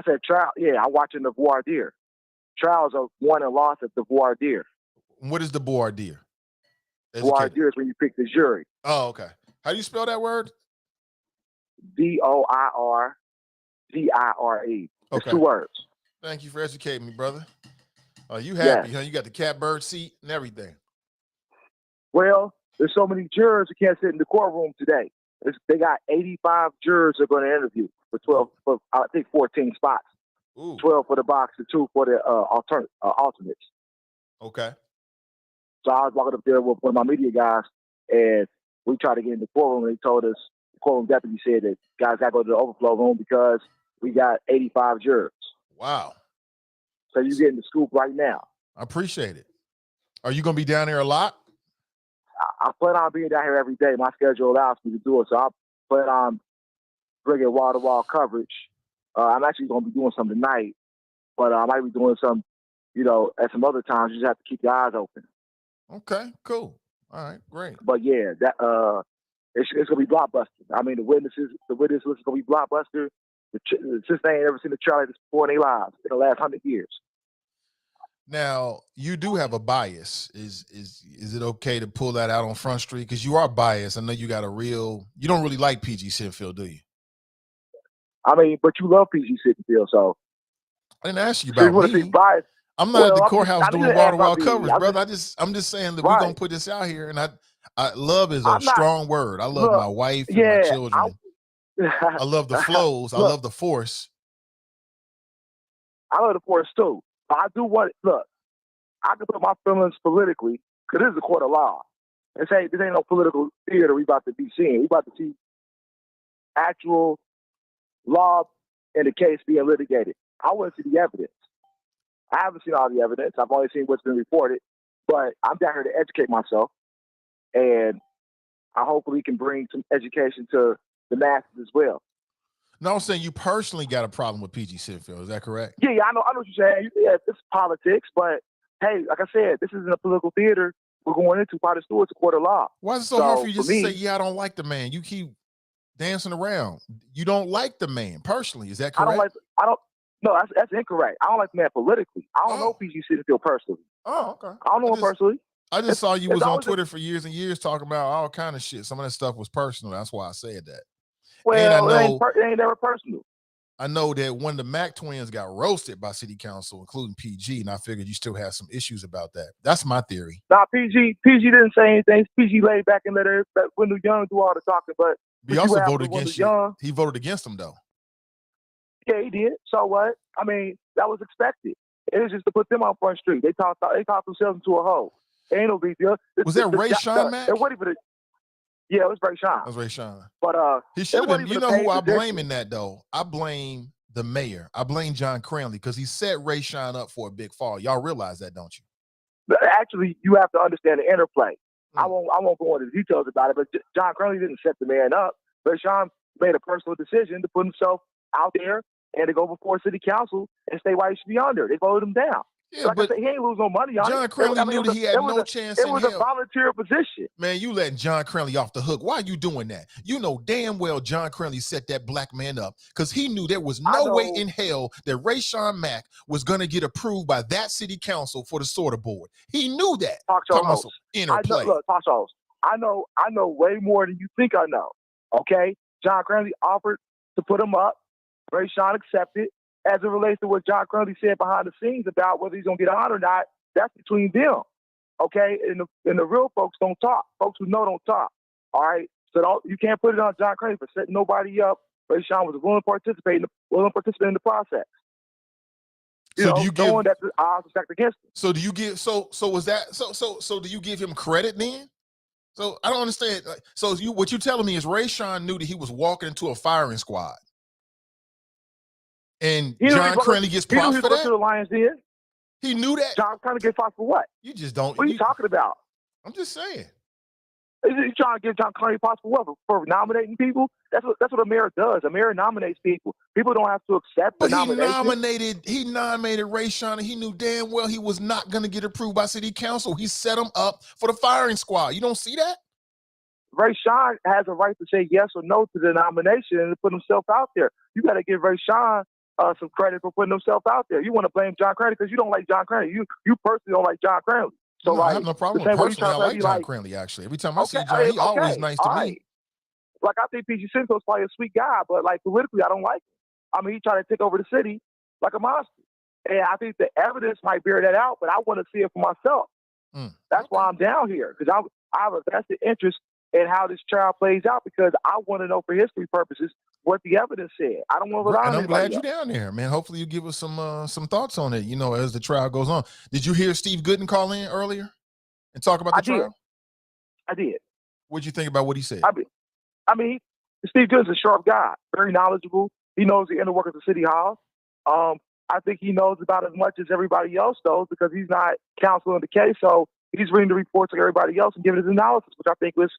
Speaker 7: said trial. Yeah, I'm watching the voir dire. Trials of won and lost at the voir dire.
Speaker 2: What is the voir dire?
Speaker 7: Voir dire is when you pick the jury.
Speaker 2: Oh, okay. How do you spell that word?
Speaker 7: DOIRDIRE. It's
Speaker 2: Okay.
Speaker 7: 2 words.
Speaker 2: Thank you for educating me, brother. You happy, huh? You got the catbird seat and everything.
Speaker 7: Well, there's so many jurors who can't sit in the courtroom today. They got 85 jurors they're going to interview for 14 spots.
Speaker 2: Ooh.
Speaker 7: 12 for the box and 2 for the alternates.
Speaker 2: Okay.
Speaker 7: So I was walking up there with one of my media guys, and we tried to get in the courtroom, and they told us, the courtroom deputy said that guys got to go to the overflow room because we got 85 jurors.
Speaker 2: Wow.
Speaker 7: So you're getting the scoop right now.
Speaker 2: I appreciate it. Are you going to be down there a lot?
Speaker 7: I plan on being down here every day. My schedule allows me to do it, so I plan on bringing wall-to-wall coverage. I'm actually going to be doing some tonight, but I might be doing some, at some other times. You just have to keep your eyes open.
Speaker 2: Okay, cool. All right, great.
Speaker 7: But yeah, that it's going to be blockbuster. I mean, the witness list is going to be blockbuster. Since they ain't ever seen a trial like this before in their lives in the last 100 years.
Speaker 2: Now, you do have a bias. Is it okay to pull that out on Front Street? Because you are biased. I know you got you don't really like PG Sittenfeld, do you?
Speaker 7: I mean, but you love PG Sittenfeld, so.
Speaker 2: I didn't ask you about me. I'm not at the courthouse doing wall-to-wall coverage, brother. I'm just saying that we're going to put this out here. And I love is a strong word. I love my wife and my children. I love the flows. I love the force.
Speaker 7: I love the force too. But I do want look. I can put my feelings politically because this is a court of law. This ain't no political theater we about to be seeing. We about to see actual law in the case being litigated. I want to see the evidence. I haven't seen all the evidence. I've only seen what's been reported, but I'm down here to educate myself, and I hopefully can bring some education to the masses as well.
Speaker 2: No, I'm saying you personally got a problem with PG Sittenfeld. Is that correct?
Speaker 7: Yeah, I know what you're saying. Yeah, it's politics, but hey, like I said, this isn't a political theater we're going into. Part of the it's a court of law.
Speaker 2: Why is it so hard for you just to say, yeah, I don't like the man? You keep dancing around. You don't like the man personally. Is that correct?
Speaker 7: No, that's incorrect. I don't like the man politically. I don't know PG Sittenfeld personally.
Speaker 2: Oh, okay.
Speaker 7: I don't know him personally.
Speaker 2: I just saw you was on Twitter for years and years talking about all kind of shit. Some of that stuff was personal. That's why I said that.
Speaker 7: Well, it ain't never personal.
Speaker 2: I know that when the Mac twins got roasted by city council, including PG, and I figured you still have some issues about that. That's my theory.
Speaker 7: Nah, PG didn't say anything. PG laid back and let Wendell Young do all the talking, but
Speaker 2: he also voted against you. He voted against him though.
Speaker 7: Yeah, he did. So what? I mean, that was expected. It was just to put them on Front Street. They talked themselves into a hole. It ain't no big deal.
Speaker 2: Was that Ray Sean Mac?
Speaker 7: Yeah, it was Ray Sean.
Speaker 2: That was Ray Sean.
Speaker 7: But
Speaker 2: he should have been. You know who I blame in that though? I blame the mayor. I blame John Cranley because he set Ray Sean up for a big fall. Y'all realize that, don't you?
Speaker 7: But actually, you have to understand the interplay. I won't go into details about it, but John Cranley didn't set the man up. Ray Sean made a personal decision to put himself out there and to go before city council and say why he should be on there. They voted him down.
Speaker 2: Yeah,
Speaker 7: like
Speaker 2: but
Speaker 7: I said, he ain't lose no money on
Speaker 2: John Cranley knew that he had no chance in hell.
Speaker 7: It was a volunteer position.
Speaker 2: Man, you letting John Cranley off the hook. Why are you doing that? You know damn well John Cranley set that black man up because he knew there was no way in hell that Ray Sean Mack was going to get approved by that city council for the sorter board. He knew that.
Speaker 7: Talk show host.
Speaker 2: Interplay.
Speaker 7: Talk show host. I know way more than you think I know. Okay? John Cranley offered to put him up. Ray Sean accepted. As it relates to what John Cranley said behind the scenes about whether he's going to get on or not, that's between them, okay? And the real folks don't talk. Folks who know don't talk, all right? So you can't put it on John Cranley for setting nobody up. Ray Sean was willing to participate in the process.
Speaker 2: So do you give
Speaker 7: knowing that the odds are stacked against him?
Speaker 2: So do you give so do you give him credit then? So I don't understand. So what you telling me is Ray Sean knew that he was walking into a firing squad. And John Cranley gets props for that?
Speaker 7: The Lions did.
Speaker 2: He knew that?
Speaker 7: John Cranley gets props for what?
Speaker 2: You just don't.
Speaker 7: What are you talking about?
Speaker 2: I'm just saying.
Speaker 7: You trying to give John Cranley props for what? For nominating people? That's what a mayor does. A mayor nominates people. People don't have to accept the nomination.
Speaker 2: He nominated Ray Sean, and he knew damn well he was not going to get approved by city council. He set him up for the firing squad. You don't see that?
Speaker 7: Ray Sean has a right to say yes or no to the nomination and to put himself out there. You got to give Ray Sean some credit for putting himself out there. You want to blame John Cranley because you don't like John Cranley. You personally don't like John Cranley. So
Speaker 2: no, I have no problem with personally. I like John Cranley, actually. Every time I see John, he's always nice to me.
Speaker 7: Like, I think PG Sittenfeld's probably a sweet guy, but, like, politically, I don't like him. I mean, he tried to take over the city like a monster. And I think the evidence might bear that out, but I want to see it for myself. That's why I'm down here, because I have a vested interest in how this trial plays out, because I want to know for history purposes what the evidence said. I don't want to rely on
Speaker 2: anybody. And I'm glad you're down there, man. Hopefully you give us some thoughts on it, as the trial goes on. Did you hear Steve Goodin call in earlier and talk about the trial?
Speaker 7: I did.
Speaker 2: What'd you think about what he said?
Speaker 7: I mean, Steve Goodin's a sharp guy, very knowledgeable. He knows the inner workings of City Hall. I think he knows about as much as everybody else knows because he's not counsel in the case. So he's reading the reports like everybody else and giving his analysis, which I think was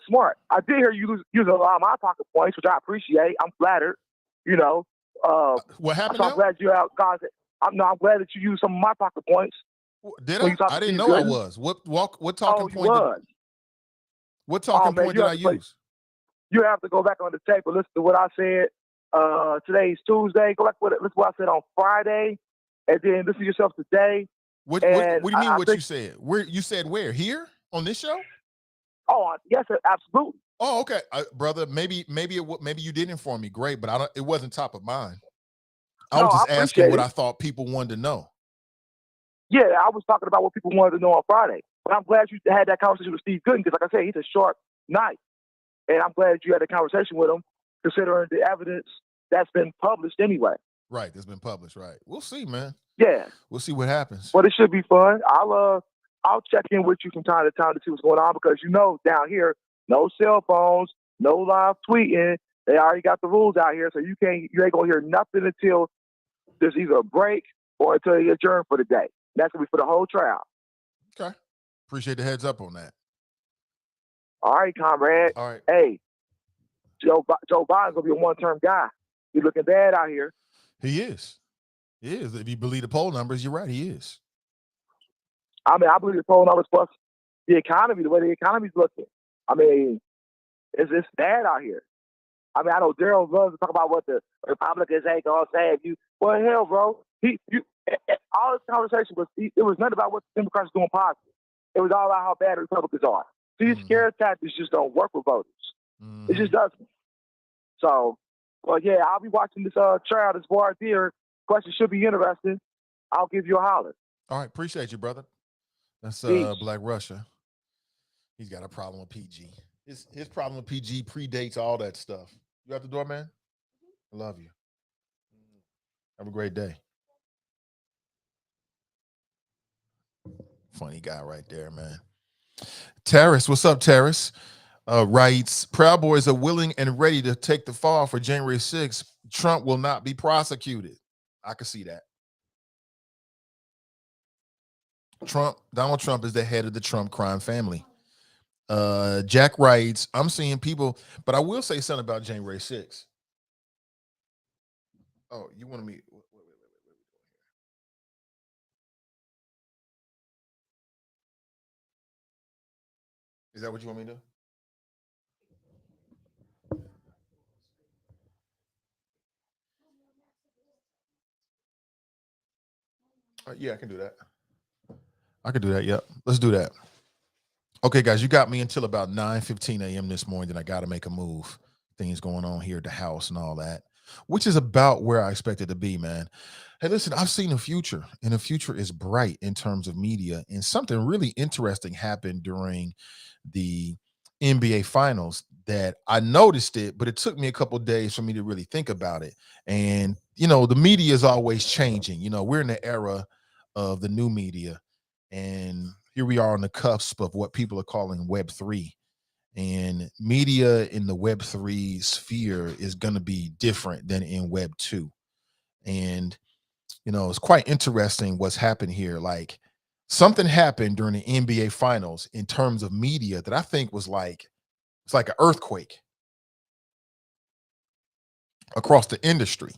Speaker 7: smart. I did hear you using a lot of my talking points, which I appreciate. I'm flattered.
Speaker 2: What happened?
Speaker 7: So I'm glad you out, guys. I'm glad that you used some of my talking points.
Speaker 2: Did I? I didn't know I was. What talking point? What talking point did I use?
Speaker 7: You have to go back on the tape and listen to what I said. Today's Tuesday. Go back with it. Listen to what I said on Friday, and then listen to yourself today.
Speaker 2: What do you mean? What you said? Where you said where? Here on this show?
Speaker 7: Oh, yes, absolutely.
Speaker 2: Oh, okay, brother. Maybe you did inform me. Great, but it wasn't top of mind. I was just asking what I thought people wanted to know.
Speaker 7: Yeah, I was talking about what people wanted to know on Friday. But I'm glad you had that conversation with Steve Goodin because, like I said, he's a sharp knight. And I'm glad you had a conversation with him, considering the evidence that's been published anyway.
Speaker 2: Right, that's been published. Right, we'll see, man.
Speaker 7: Yeah,
Speaker 2: We'll see what happens.
Speaker 7: but it should be fun. I'll check in with you from time to time to see what's going on because down here, no cell phones, no live tweeting. They already got the rules out here, so you ain't gonna hear nothing until there's either a break or until you adjourn for the day. That's gonna be for the whole trial.
Speaker 2: Okay, appreciate the heads up on that.
Speaker 7: All right, comrade.
Speaker 2: All right.
Speaker 7: Hey, Joe Biden's gonna be a one-term guy. He's looking bad out here.
Speaker 2: He is. He is. If you believe the poll numbers, you're right. He is.
Speaker 7: I mean, I believe the poll numbers plus the economy, the way the economy's looking. I mean, it's bad out here. I mean, I know Daryl loves to talk about what the Republicans ain't gonna say if you. Well, hell, bro. All this conversation it was nothing about what the Democrats are doing positive. It was all about how bad the Republicans are. These scare tactics just don't work with voters. It just doesn't. So, well, yeah, I'll be watching this trial, this voir dire. Question should be interesting. I'll give you a holler.
Speaker 2: All right, appreciate you, brother. That's Black Russia. He's got a problem with PG. His problem with PG predates all that stuff. You out the door, man? I love you. Have a great day. Funny guy right there, man. Terrace, what's up, Terrace? Writes, Proud Boys are willing and ready to take the fall for January 6th. Trump will not be prosecuted. I can see that. Donald Trump is the head of the Trump crime family. Jack writes, I'm seeing people, but I will say something about January 6th. Oh, you want me? Wait. Is that what you want me to do? Yeah, I can do that. Yep. Let's do that. Okay, guys, you got me until about 9:15 a.m. this morning. Then I got to make a move. Things going on here at the house and all that, which is about where I expected to be, man. Hey, listen, I've seen a future, and the future is bright in terms of media. And something really interesting happened during the NBA Finals that I noticed it, but it took me a couple of days for me to really think about it. And, the media is always changing. We're in the era of the new media, and here we are on the cusp of what people are calling Web3. And media in the Web3 sphere is going to be different than in Web2. And, it's quite interesting what's happened here. Like, something happened during the NBA Finals in terms of media that I think was it's like an earthquake across the industry.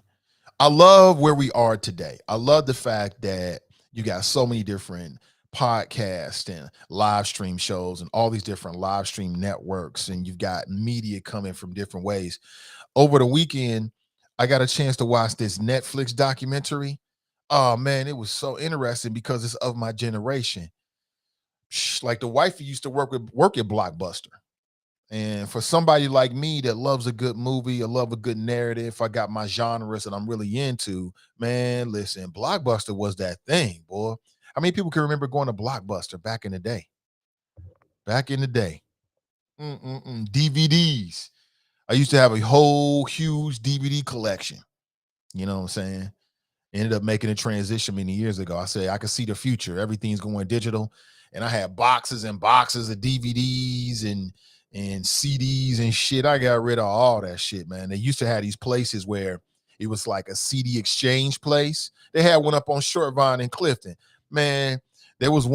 Speaker 2: I love where we are today. I love the fact that you got so many different podcasts and live stream shows and all these different live stream networks, and you've got media coming from different ways. Over the weekend, I got a chance to watch this Netflix documentary. Oh man, it was so interesting because it's of my generation. Like, the wife used to work at Blockbuster. And for somebody like me that loves a good movie, I love a good narrative, I got my genres that I'm really into, man, listen, Blockbuster was that thing, boy. How many people can remember going to Blockbuster back in the day? DVDs. I used to have a whole huge DVD collection. You know what I'm saying? Ended up making a transition many years ago. I said, I could see the future. Everything's going digital. And I had boxes and boxes of DVDs and CDs and shit. I got rid of all that shit, man. They used to have these places where it was like a CD exchange place. They had one up on Short Vine in Clifton. Man, there was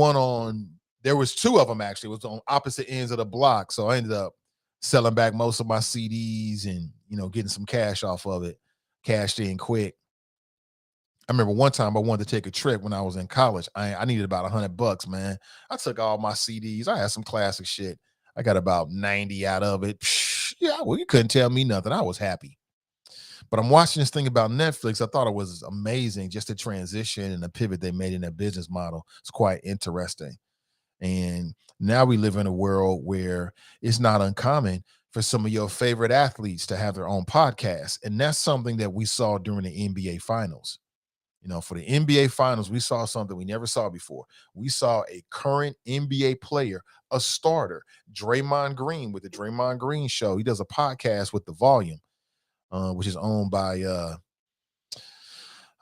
Speaker 2: two of them actually. It was on opposite ends of the block. So I ended up selling back most of my CDs and, getting some cash off of it. Cashed in quick. I remember one time I wanted to take a trip when I was in college. I needed about $100, man. I took all my CDs. I had some classic shit. I got about 90 out of it. Yeah, well, you couldn't tell me nothing. I was happy. But I'm watching this thing about Netflix. I thought it was amazing, just the transition and the pivot they made in their business model. It's quite interesting. And now we live in a world where it's not uncommon for some of your favorite athletes to have their own podcast. And that's something that we saw during the NBA Finals. For the NBA Finals, we saw something we never saw before. We saw a current NBA player, a starter, Draymond Green, with the Draymond Green Show. He does a podcast with The Volume, which is owned by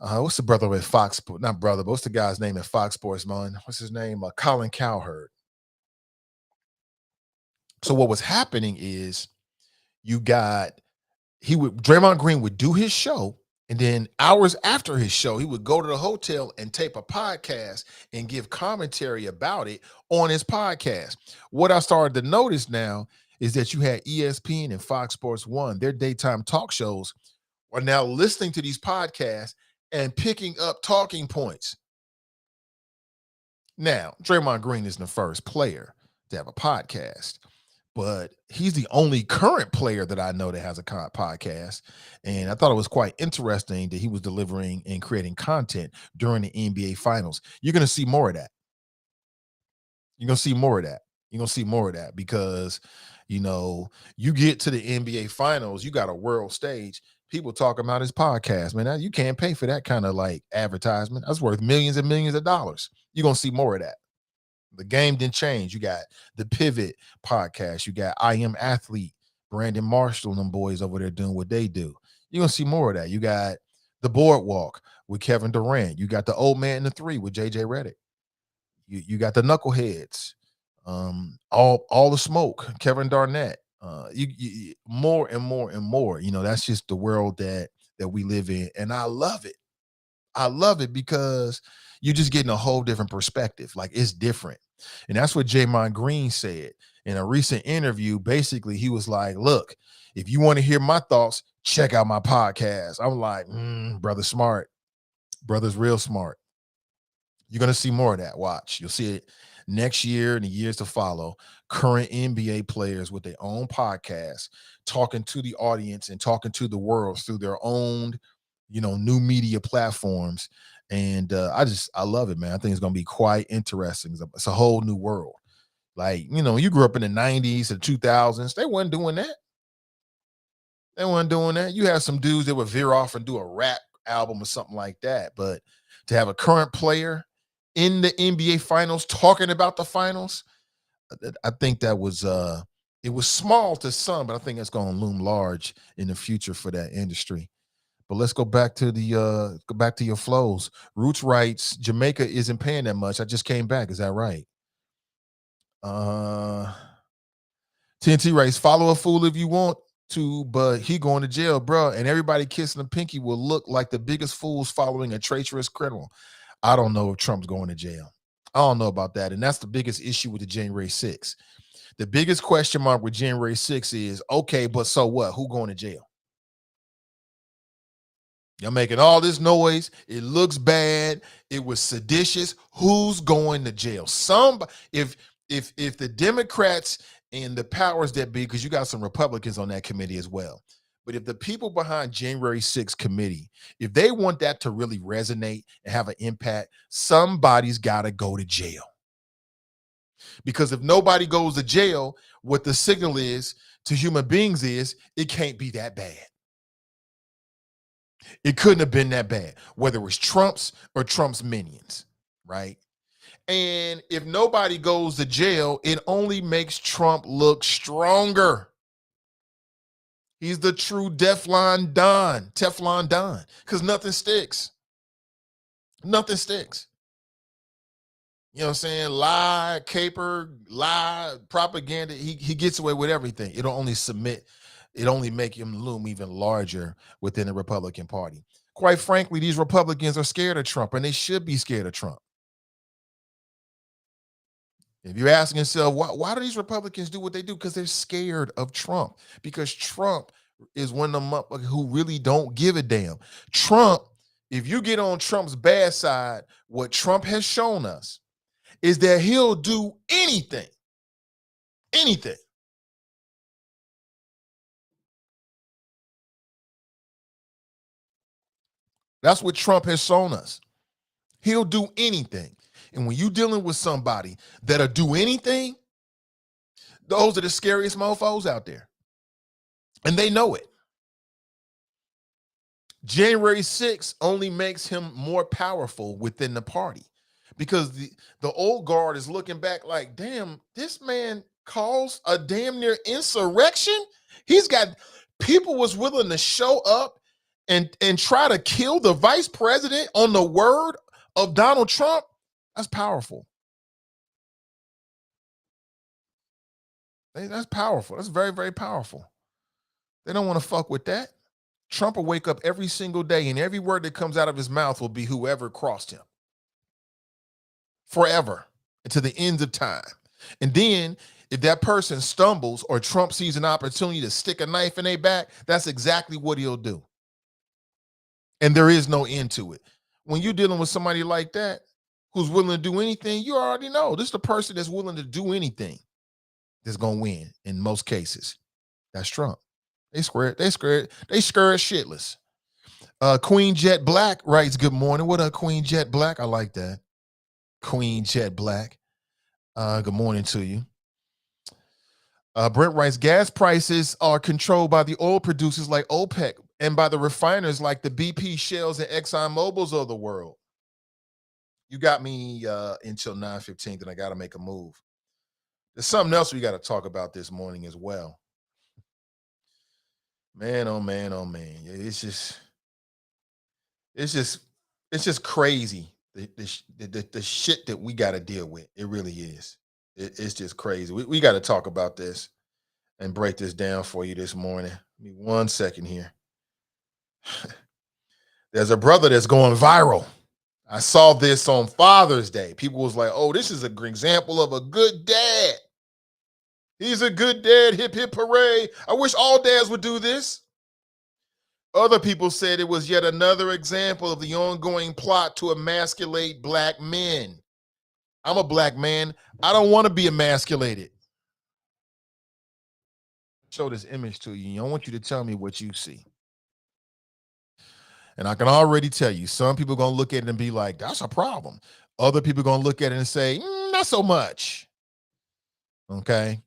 Speaker 2: What's the brother at Fox Sports? Not brother, but what's the guy's name at Fox Sports, man? What's his name? Colin Cowherd. So what was happening is Draymond Green would do his show, and then hours after his show, he would go to the hotel and tape a podcast and give commentary about it on his podcast. What I started to notice now is that you had ESPN and Fox Sports 1, their daytime talk shows are now listening to these podcasts and picking up talking points. Now, Draymond Green isn't the first player to have a podcast, but he's the only current player that I know that has a podcast. And I thought it was quite interesting that he was delivering and creating content during the NBA Finals. You're going to see more of that. You're going to see more of that. You're going to see more of that because, you get to the NBA Finals, you got a world stage. People talk about his podcast, man. You can't pay for that kind of like advertisement. That's worth millions and millions of dollars. You're going to see more of that. The game didn't change. You got the Pivot podcast. You got I Am Athlete, Brandon Marshall and them boys over there doing what they do. You're going to see more of that. You got the Boardwalk with Kevin Durant. You got the Old Man and the Three with JJ Redick. You got the Knuckleheads. All the Smoke, Kevin Garnett. You more and more and more. That's just the world that we live in. And I love it. I love it because you're just getting a whole different perspective. Like, it's different. And that's what Draymond Green said in a recent interview. Basically, he was like, look, if you want to hear my thoughts, check out my podcast. I'm like, brother smart. Brother's real smart. You're going to see more of that. Watch. You'll see it next year and the years to follow. Current NBA players with their own podcasts, talking to the audience and talking to the world through their own, new media platforms. And I love it, man. I think it's going to be quite interesting. It's a whole new world. Like, you grew up in the 90s and 2000s. They weren't doing that. You had some dudes that would veer off and do a rap album or something like that. But to have a current player in the NBA Finals talking about the finals, I think that was it was small to some, but I think it's going to loom large in the future for that industry. But let's go back to your flows. Roots writes, Jamaica isn't paying that much. I just came back. Is that right? TNT writes, follow a fool if you want to, but he going to jail, bro. And everybody kissing the pinky will look like the biggest fools following a traitorous criminal. I don't know if Trump's going to jail. I don't know about that. And that's the biggest issue with the January 6th. The biggest question mark with January 6th is, okay, but so what? Who going to jail? You're making all this noise. It looks bad. It was seditious. Who's going to jail? Somebody. If the Democrats and the powers that be, because you got some Republicans on that committee as well. But if the people behind January 6th committee, if they want that to really resonate and have an impact, somebody's got to go to jail. Because if nobody goes to jail, what the signal is to human beings is it can't be that bad. It couldn't have been that bad, whether it was Trump's or Trump's minions, right? And if nobody goes to jail, it only makes Trump look stronger. He's the true Teflon Don, because nothing sticks. Nothing sticks. You know what I'm saying? Lie, caper, lie, propaganda. He gets away with everything. It'll only make him loom even larger within the Republican Party. Quite frankly, these Republicans are scared of Trump, and they should be scared of Trump. If you're asking yourself, why do these Republicans do what they do? Because they're scared of Trump. Because Trump is one of them who really don't give a damn. Trump, if you get on Trump's bad side, what Trump has shown us is that he'll do anything. Anything. That's what Trump has shown us. He'll do anything. And when you're dealing with somebody that'll do anything, those are the scariest mofos out there. And they know it. January 6th only makes him more powerful within the party because the old guard is looking back like, damn, this man caused a damn near insurrection. He's got people was willing to show up and try to kill the vice president on the word of Donald Trump, that's powerful. That's powerful. That's very, very powerful. They don't want to fuck with that. Trump will wake up every single day and every word that comes out of his mouth will be whoever crossed him. Forever. And to the ends of time. And then if that person stumbles or Trump sees an opportunity to stick a knife in their back, that's exactly what he'll do. And there is no end to it. When you're dealing with somebody like that, who's willing to do anything, you already know this is the person that's willing to do anything that's going to win in most cases. That's Trump. They scared shitless. Queen Jet Black writes, good morning. What up, Queen Jet Black? I like that. Queen Jet Black. Good morning to you. Brent writes, gas prices are controlled by the oil producers like OPEC and by the refiners like the BP, Shells, and Exxon Mobils of the world. You got me until 9:15, and I got to make a move. There's something else we got to talk about this morning as well. Man, oh man, oh man. It's just crazy. The shit that we got to deal with. It really is. It's just crazy. We got to talk about this and break this down for you this morning. Give me 1 second here. There's a brother that's going viral. I saw this on Father's Day. People was like, oh, this is a great example of a good dad. He's a good dad. Hip, hip, hooray. I wish all dads would do this. Other people said it was yet another example of the ongoing plot to emasculate black men. I'm a black man. I don't want to be emasculated. Show this image to you. I want you to tell me what you see. And I can already tell you, some people are going to look at it and be like, that's a problem. Other people are going to look at it and say, not so much. Okay.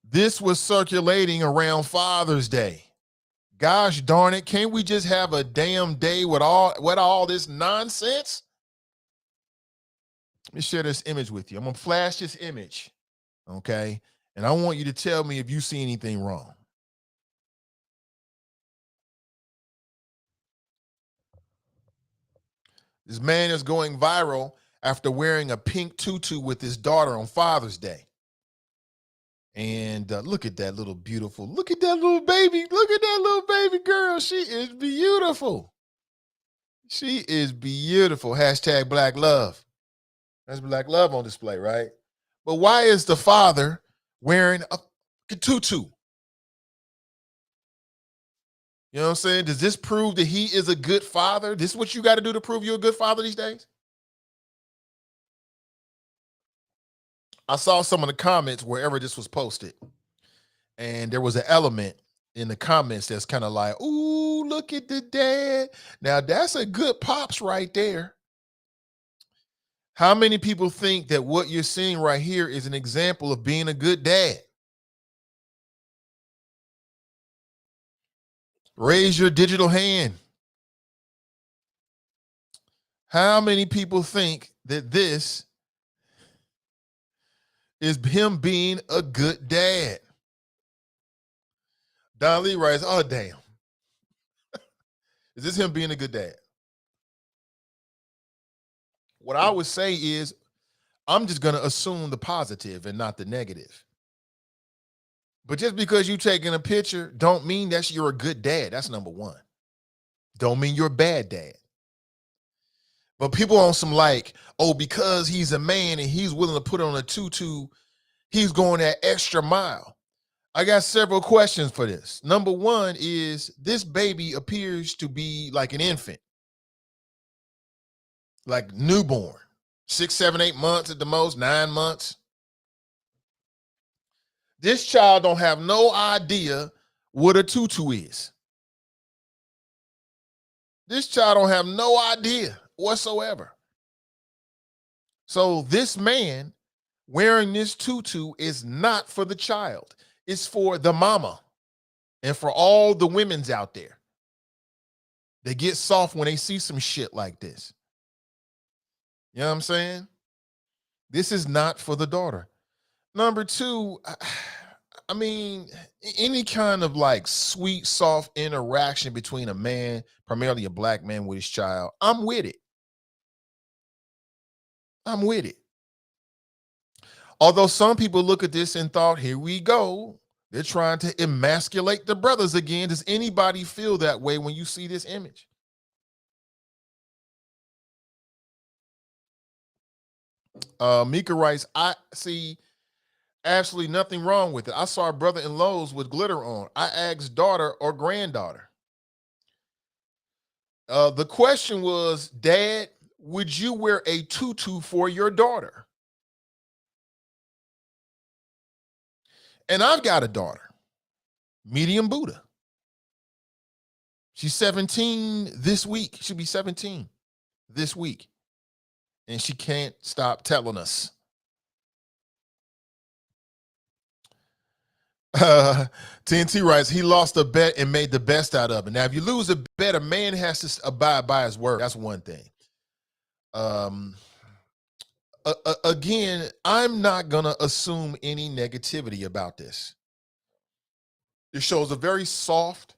Speaker 2: This was circulating around Father's Day. Gosh darn it. Can't we just have a damn day with all this nonsense? Let me share this image with you. I'm going to flash this image. Okay. And I want you to tell me if you see anything wrong. This man is going viral after wearing a pink tutu with his daughter on Father's Day. And look at that little beautiful, look at that little baby. Look at that little baby girl. She is beautiful. She is beautiful. Hashtag Black Love. That's Black Love on display, right? But why is the father wearing a tutu? You know what I'm saying? Does this prove that he is a good father? This is what you got to do to prove you're a good father these days? I saw some of the comments wherever this was posted, and there was an element in the comments that's kind of like, ooh, look at the dad. Now, that's a good pops right there. How many people think that what you're seeing right here is an example of being a good dad? Raise your digital hand. How many people think that this is him being a good dad? Don Lee writes, oh, damn. Is this him being a good dad? What I would say is, I'm just going to assume the positive and not the negative. But just because you're taking a picture don't mean that you're a good dad. That's number one. Don't mean you're a bad dad. But people on some like, oh, because he's a man and he's willing to put on a tutu, he's going that extra mile. I got several questions for this. Number one is, this baby appears to be like an infant, like newborn, 6, 7, 8 months at the most, 9 months. This child don't have no idea what a tutu is. This child don't have no idea whatsoever. So this man wearing this tutu is not for the child. It's for the mama and for all the women's out there. They get soft when they see some shit like this. You know what I'm saying? This is not for the daughter. Number two, I mean, any kind of like sweet, soft interaction between a man, primarily a black man with his child, I'm with it. I'm with it. Although some people look at this and thought, here we go. They're trying to emasculate the brothers again. Does anybody feel that way when you see this image? Mika writes, I see absolutely nothing wrong with it. I saw a brother in Lowe's with glitter on. I asked daughter or granddaughter. The question was, Dad, would you wear a tutu for your daughter? And I've got a daughter, medium Buddha. She's 17 this week. She'll be 17 this week. And she can't stop telling us. TNT writes, he lost a bet and made the best out of it. Now, if you lose a bet, a man has to abide by his word. That's one thing. Again, I'm not going to assume any negativity about this. It shows a very soft,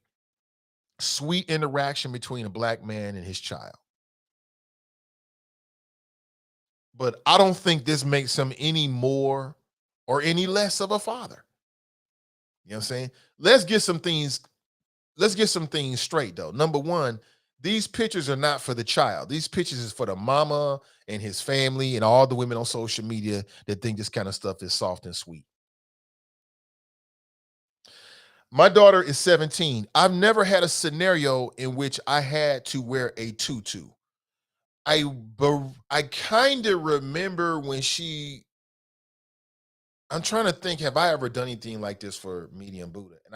Speaker 2: sweet interaction between a black man and his child. But I don't think this makes him any more or any less of a father. You know what I'm saying? Let's get some things straight though. Number one, these pictures are not for the child. These pictures is for the mama and his family and all the women on social media that think this kind of stuff is soft and sweet. My daughter is 17. I've never had a scenario in which I had to wear a tutu. I kind of remember when I'm trying to think, have I ever done anything like this for medium Buddha? And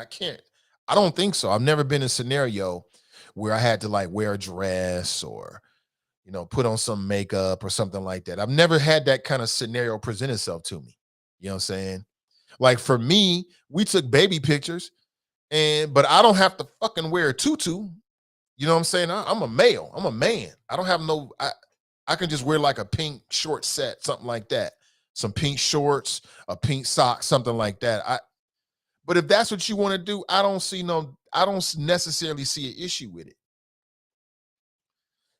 Speaker 2: I don't think so. I've never been in a scenario where I had to like wear a dress or, put on some makeup or something like that. I've never had that kind of scenario present itself to me. You know what I'm saying? Like for me, we took baby pictures but I don't have to fucking wear a tutu. You know what I'm saying? I'm a male. I'm a man. I don't have I can just wear like a pink short set, something like that. Some pink shorts, a pink sock, something like that. But if that's what you want to do, I don't necessarily see an issue with it.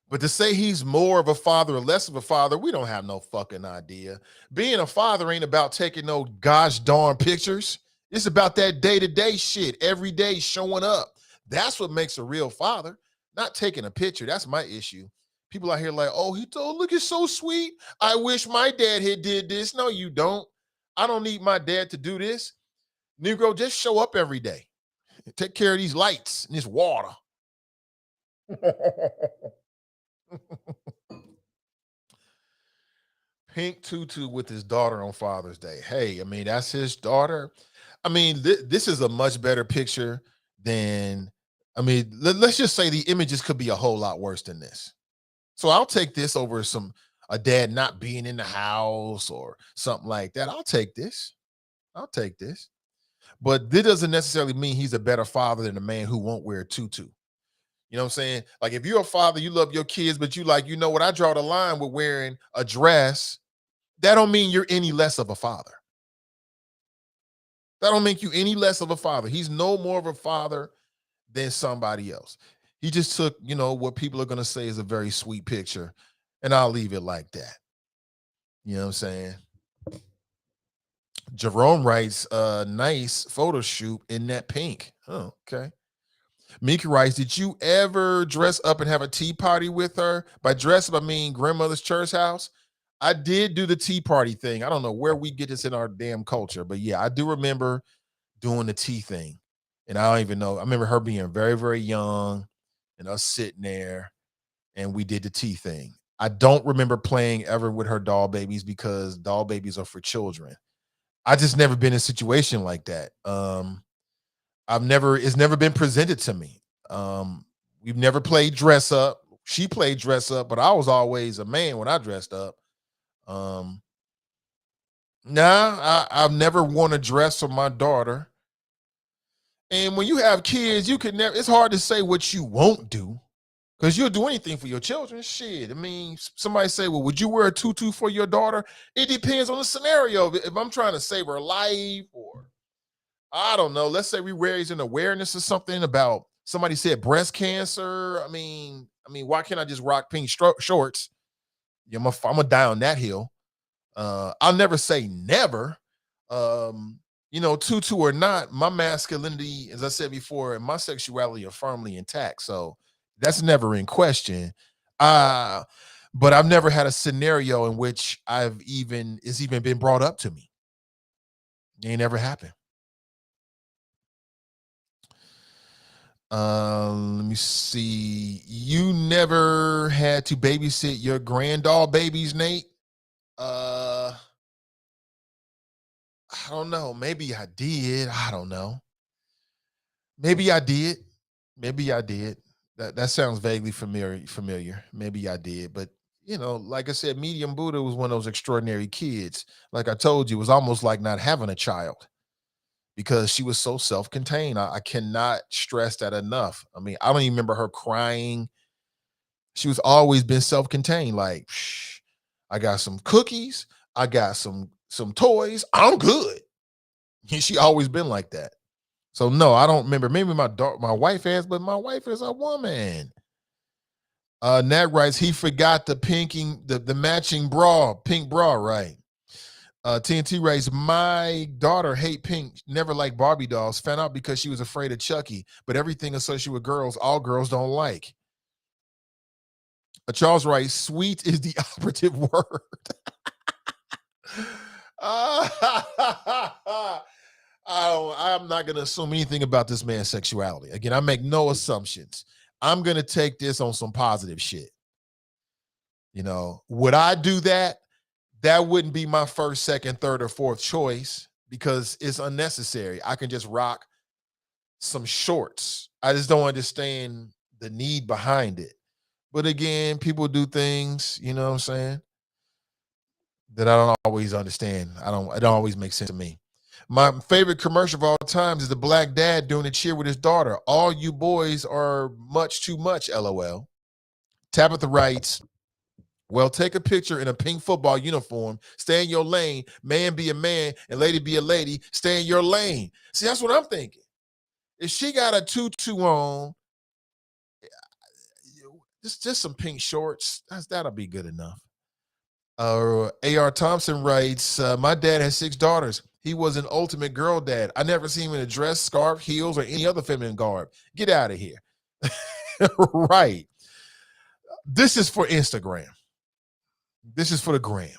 Speaker 2: But to say he's more of a father or less of a father, we don't have no fucking idea. Being a father ain't about taking no gosh darn pictures. It's about that day-to-day shit, every day showing up. That's what makes a real father, not taking a picture. That's my issue. People out here like, look, it's so sweet. I wish my dad had did this. No, you don't. I don't need my dad to do this. Negro, just show up every day. Take care of these lights and this water. Pink tutu with his daughter on Father's Day. Hey, I mean, that's his daughter. I mean, this is a much better picture than, let's just say the images could be a whole lot worse than this. So I'll take this over a dad not being in the house or something like that. I'll take this. But this doesn't necessarily mean he's a better father than a man who won't wear a tutu. You know what I'm saying? Like if you're a father, you love your kids, but what? I draw the line with wearing a dress. That don't mean you're any less of a father. That don't make you any less of a father. He's no more of a father than somebody else. He just took, what people are going to say is a very sweet picture, and I'll leave it like that. You know what I'm saying? Jerome writes, nice photo shoot in that pink. Oh, okay. Mika writes, did you ever dress up and have a tea party with her? By dress up, I mean grandmother's church house. I did do the tea party thing. I don't know where we get this in our damn culture, but yeah, I do remember doing the tea thing. And I don't even know. I remember her being very, very young and us sitting there and we did the tea thing. I don't remember playing ever with her doll babies because doll babies are for children. I just never been in a situation like that. It's never been presented to me. We've never played dress up. She played dress up, but I was always a man when I dressed up. I've never worn a dress for my daughter. And when you have kids, it's hard to say what you won't do because you'll do anything for your children. Shit. I mean, somebody say, well, would you wear a tutu for your daughter? It depends on the scenario. If I'm trying to save her life or I don't know. Let's say we raise an awareness or something about somebody said breast cancer. I mean, why can't I just rock pink shorts? Yeah, I'm gonna die on that hill. I'll never say never. Tutu or not, my masculinity, as I said before, and my sexuality are firmly intact. So that's never in question. But I've never had a scenario in which it's even been brought up to me. It ain't never happened. Let me see. You never had to babysit your granddoll babies, Nate? I don't know. Maybe I did. I don't know. Maybe I did. Maybe I did. That sounds vaguely familiar. Maybe I did. But like I said, Medium Buddha was one of those extraordinary kids. Like I told you, it was almost like not having a child because she was so self-contained. I cannot stress that enough. I mean, I don't even remember her crying. She was always been self-contained. Like, I got some cookies. I got some toys. I'm good. She always been like that. So no, I don't remember. Maybe my wife has, but my wife is a woman. Nat writes, he forgot the matching pink bra, right? TNT writes, my daughter hate pink, never liked Barbie dolls, found out because she was afraid of Chucky, but everything associated with girls, all girls don't like. Charles writes, sweet is the operative word. I'm not going to assume anything about this man's sexuality. Again, I make no assumptions. I'm going to take this on some positive shit. Would I do that? That wouldn't be my first, second, third, or fourth choice because it's unnecessary. I can just rock some shorts. I just don't understand the need behind it. But again, people do things, you know what I'm saying, that I don't always understand. It don't always make sense to me. My favorite commercial of all times is the black dad doing a cheer with his daughter. All you boys are much too much, LOL. Tabitha writes, well, take a picture in a pink football uniform, stay in your lane, man be a man, and lady be a lady, stay in your lane. See, that's what I'm thinking. If she got a tutu on, just some pink shorts, that'll be good enough. A.R. Thompson writes, my dad has 6 daughters. He was an ultimate girl dad. I never seen him in a dress, scarf, heels, or any other feminine garb. Get out of here. Right. This is for Instagram. This is for the gram.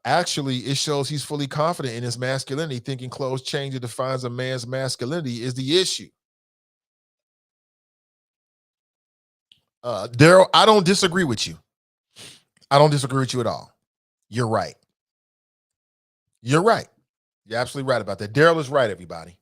Speaker 2: Actually, it shows he's fully confident in his masculinity, thinking clothes change that defines a man's masculinity is the issue. Daryl, I don't disagree with you. I don't disagree with you at all. You're right. You're absolutely right about that. Daryl is right, everybody.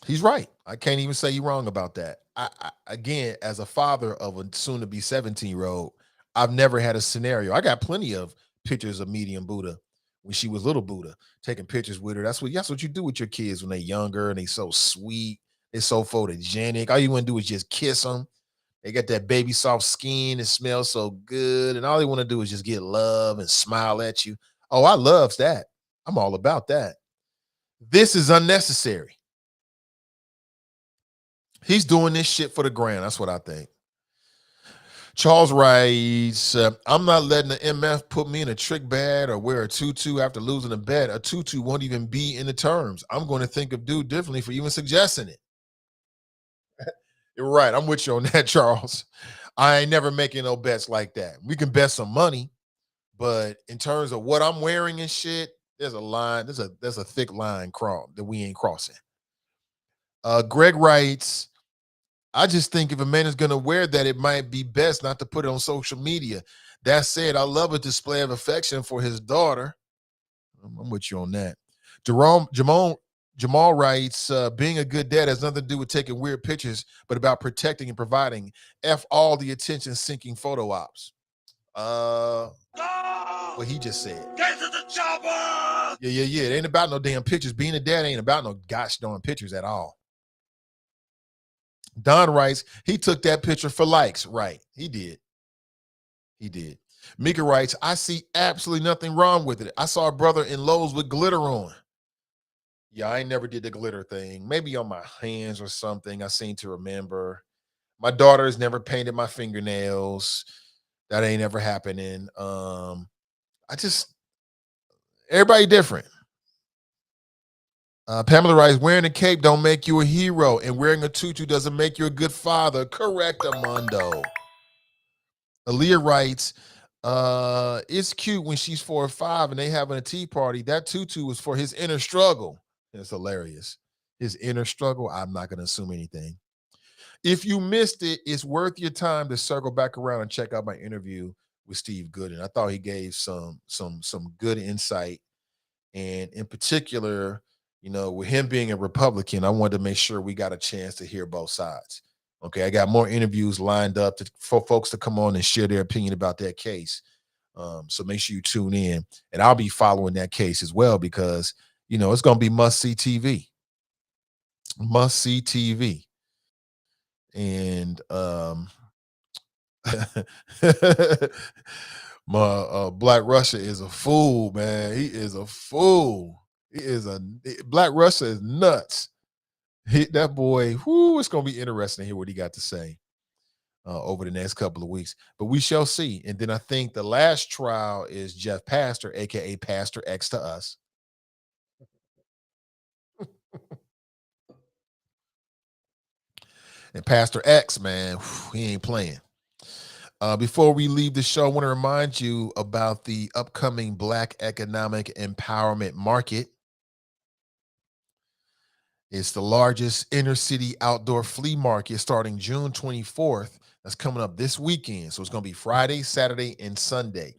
Speaker 2: He's right. I can't even say you're wrong about that. I again, as a father of a soon-to-be 17-year-old, I've never had a scenario. I got plenty of pictures of Medium Buddha when she was little Buddha, taking pictures with her. That's what you do with your kids when they're younger and they so sweet. They're so photogenic. All you want to do is just kiss them. They got that baby soft skin. It smells so good. And all they want to do is just get love and smile at you. Oh, I love that. I'm all about that. This is unnecessary. He's doing this shit for the grand. That's what I think. Charles writes, I'm not letting the MF put me in a trick bag or wear a tutu after losing a bet. A tutu won't even be in the terms. I'm going to think of dude differently for even suggesting it. You're right. I'm with you on that, Charles. I ain't never making no bets like that. We can bet some money, but in terms of what I'm wearing and shit, there's a line. There's a thick line that we ain't crossing. Greg writes, I just think if a man is going to wear that, it might be best not to put it on social media. That said, I love a display of affection for his daughter. I'm with you on that. Jamal writes, being a good dad has nothing to do with taking weird pictures, but about protecting and providing. F all the attention-seeking photo ops. What he just said. Get to the chopper! Yeah. It ain't about no damn pictures. Being a dad ain't about no gosh darn pictures at all. Don writes, he took that picture for likes. Right. He did. Mika writes, I see absolutely nothing wrong with it. I saw a brother in Lowe's with glitter on. Yeah, I ain't never did the glitter thing. Maybe on my hands or something. I seem to remember. My daughter has never painted my fingernails. That ain't ever happening. Everybody different. Pamela writes, wearing a cape don't make you a hero, and wearing a tutu doesn't make you a good father. Correct, Amundo. Aaliyah writes, it's cute when she's 4 or 5 and they having a tea party. That tutu was for his inner struggle. It's hilarious. His inner struggle. I'm not going to assume anything. If you missed it, it's worth your time to circle back around and check out my interview with Steve Goodin. I thought he gave some good insight, and in particular, with him being a Republican, I wanted to make sure we got a chance to hear both sides. Okay, I got more interviews lined up for folks to come on and share their opinion about that case. So make sure you tune in, and I'll be following that case as well because it's going to be must-see TV. Must-see TV. And my Black Russia is a fool, man. He is a fool. Black Russia is nuts. That boy, it's going to be interesting to hear what he got to say over the next couple of weeks. But we shall see. And then I think the last trial is Jeff Pastor, a.k.a. Pastor X to us. And Pastor X, man, he ain't playing. Before we leave the show, I want to remind you about the upcoming Black Economic Empowerment Market. It's the largest inner city outdoor flea market starting June 24th. That's coming up this weekend. So it's going to be Friday, Saturday, and Sunday.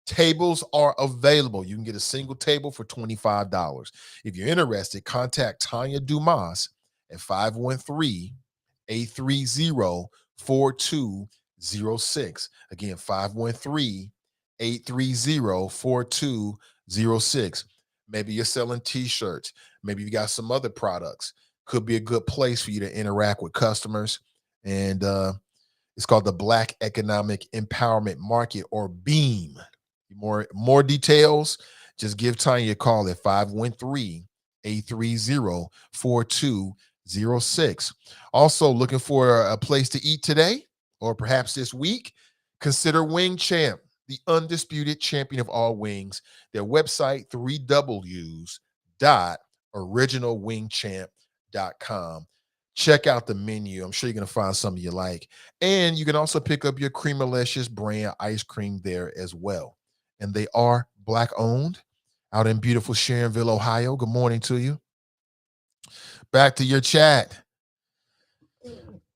Speaker 2: Tables are available. You can get a single table for $25. If you're interested, contact Tanya Dumas at 513-830-4206. Again, 513-830-4206. Maybe you're selling t-shirts. Maybe you got some other products. Could be a good place for you to interact with customers. And it's called the Black Economic Empowerment Market, or BEAM. More details, just give Tanya a call at 513-830-4206. Also, looking for a place to eat today or perhaps this week? Consider Wing Champ, the undisputed champion of all wings. Their website, 3Ws.originalwingchamp.com. Check out the menu. I'm sure you're going to find something you like. And you can also pick up your Creamalicious brand ice cream there as well. And they are Black owned out in beautiful Sharonville, Ohio. Good morning to you. Back to your chat.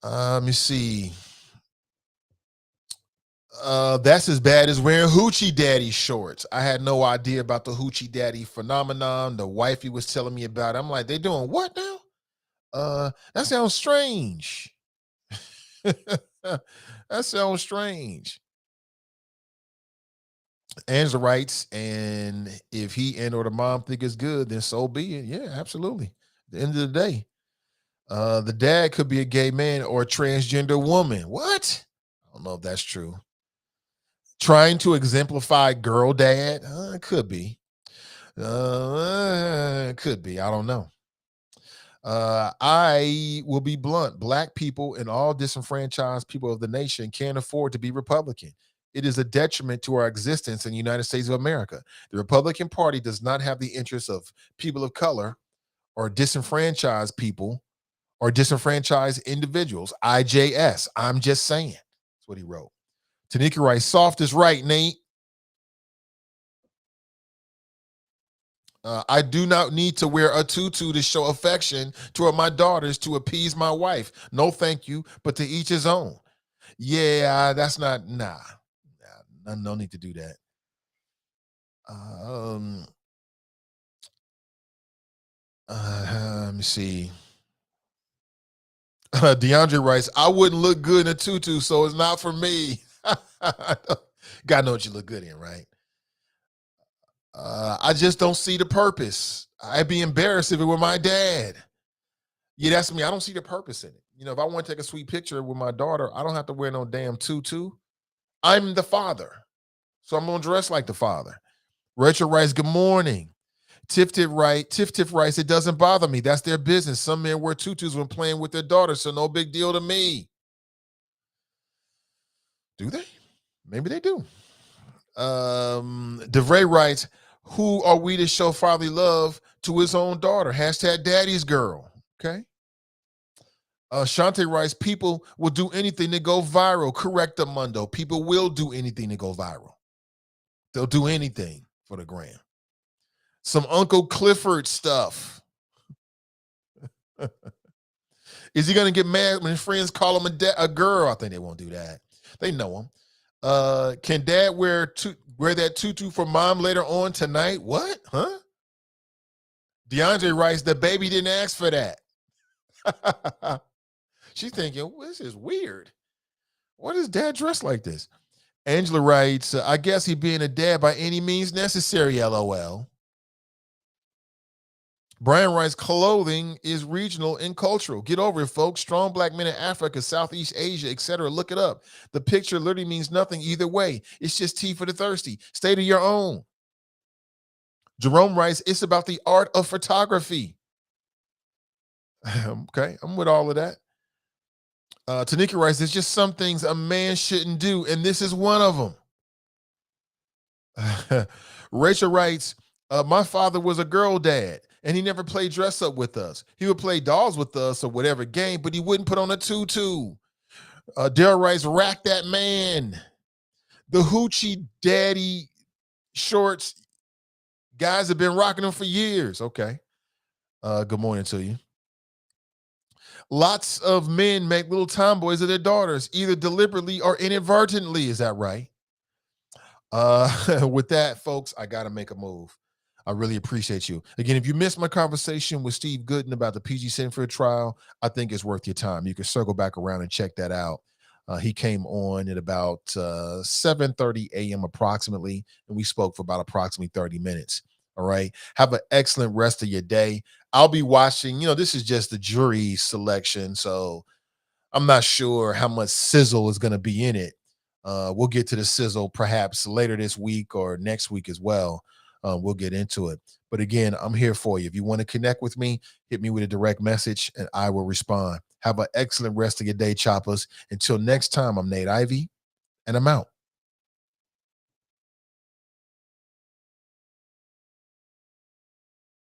Speaker 2: Let me see. That's as bad as wearing Hoochie Daddy shorts. I had no idea about the Hoochie Daddy phenomenon. The wifey was telling me about it. I'm like, they doing what now? That sounds strange. That sounds strange. Angela writes, and if he and or the mom think it's good, then so be it. Yeah, absolutely. At the end of the day, the dad could be a gay man or a transgender woman. What? I don't know if that's true. Trying to exemplify girl dad? Could be. Could be. I don't know. I will be blunt. Black people and all disenfranchised people of the nation can't afford to be Republican. It is a detriment to our existence in the United States of America. The Republican Party does not have the interests of people of color or disenfranchised people or disenfranchised individuals. IJS. I'm just saying. That's what he wrote. Tanika writes, soft is right, Nate. I do not need to wear a tutu to show affection toward my daughters to appease my wife. No, thank you, but to each his own. Yeah, that's not, no need to do that. Let me see. DeAndre writes, I wouldn't look good in a tutu, so it's not for me. God knows what you look good in, right? I just don't see the purpose. I'd be embarrassed if it were my dad. Yeah, that's me. I don't see the purpose in it. If I want to take a sweet picture with my daughter, I don't have to wear no damn tutu. I'm the father. So I'm gonna dress like the father. Rachel writes, good morning. Tiff writes, it doesn't bother me. That's their business. Some men wear tutus when playing with their daughter, so no big deal to me. Do they? Maybe they do. DeVray writes, who are we to show fatherly love to his own daughter? Hashtag daddy's girl. Okay. Shante writes, people will do anything to go viral. Correct, Amundo. People will do anything to go viral. They'll do anything for the gram. Some Uncle Clifford stuff. Is he going to get mad when his friends call him a girl? I think they won't do that. They know him. Can dad wear that tutu for mom later on tonight? What? Huh? DeAndre writes, the baby didn't ask for that. She's thinking, well, this is weird. What is dad dressed like this? Angela writes, I guess he being a dad by any means necessary, LOL. Brian writes, clothing is regional and cultural. Get over it, folks. Strong black men in Africa, Southeast Asia, etc. Look it up. The picture literally means nothing either way. It's just tea for the thirsty. Stay to your own. Jerome writes, it's about the art of photography. Okay, I'm with all of that. Tanika writes, there's just some things a man shouldn't do, and this is one of them. Rachel writes, my father was a girl dad, and he never played dress up with us. He would play dolls with us or whatever game, but he wouldn't put on a tutu. Daryl writes, rack that man. The hoochie daddy shorts, guys have been rocking them for years. Okay. Good morning to you. Lots of men make little tomboys of their daughters, either deliberately or inadvertently. Is that right? With that, folks, I got to make a move. I really appreciate you. Again, if you missed my conversation with Steve Goodin about the PG Sittenfeld trial, I think it's worth your time. You can circle back around and check that out. He came on at about 7:30 a.m. approximately, and we spoke for about approximately 30 minutes. All right. Have an excellent rest of your day. I'll be watching. This is just the jury selection, so I'm not sure how much sizzle is going to be in it. We'll get to the sizzle perhaps later this week or next week as well. We'll get into it. But again, I'm here for you. If you want to connect with me, hit me with a direct message and I will respond. Have an excellent rest of your day, choppers. Until next time, I'm Nate Ivy, and I'm out.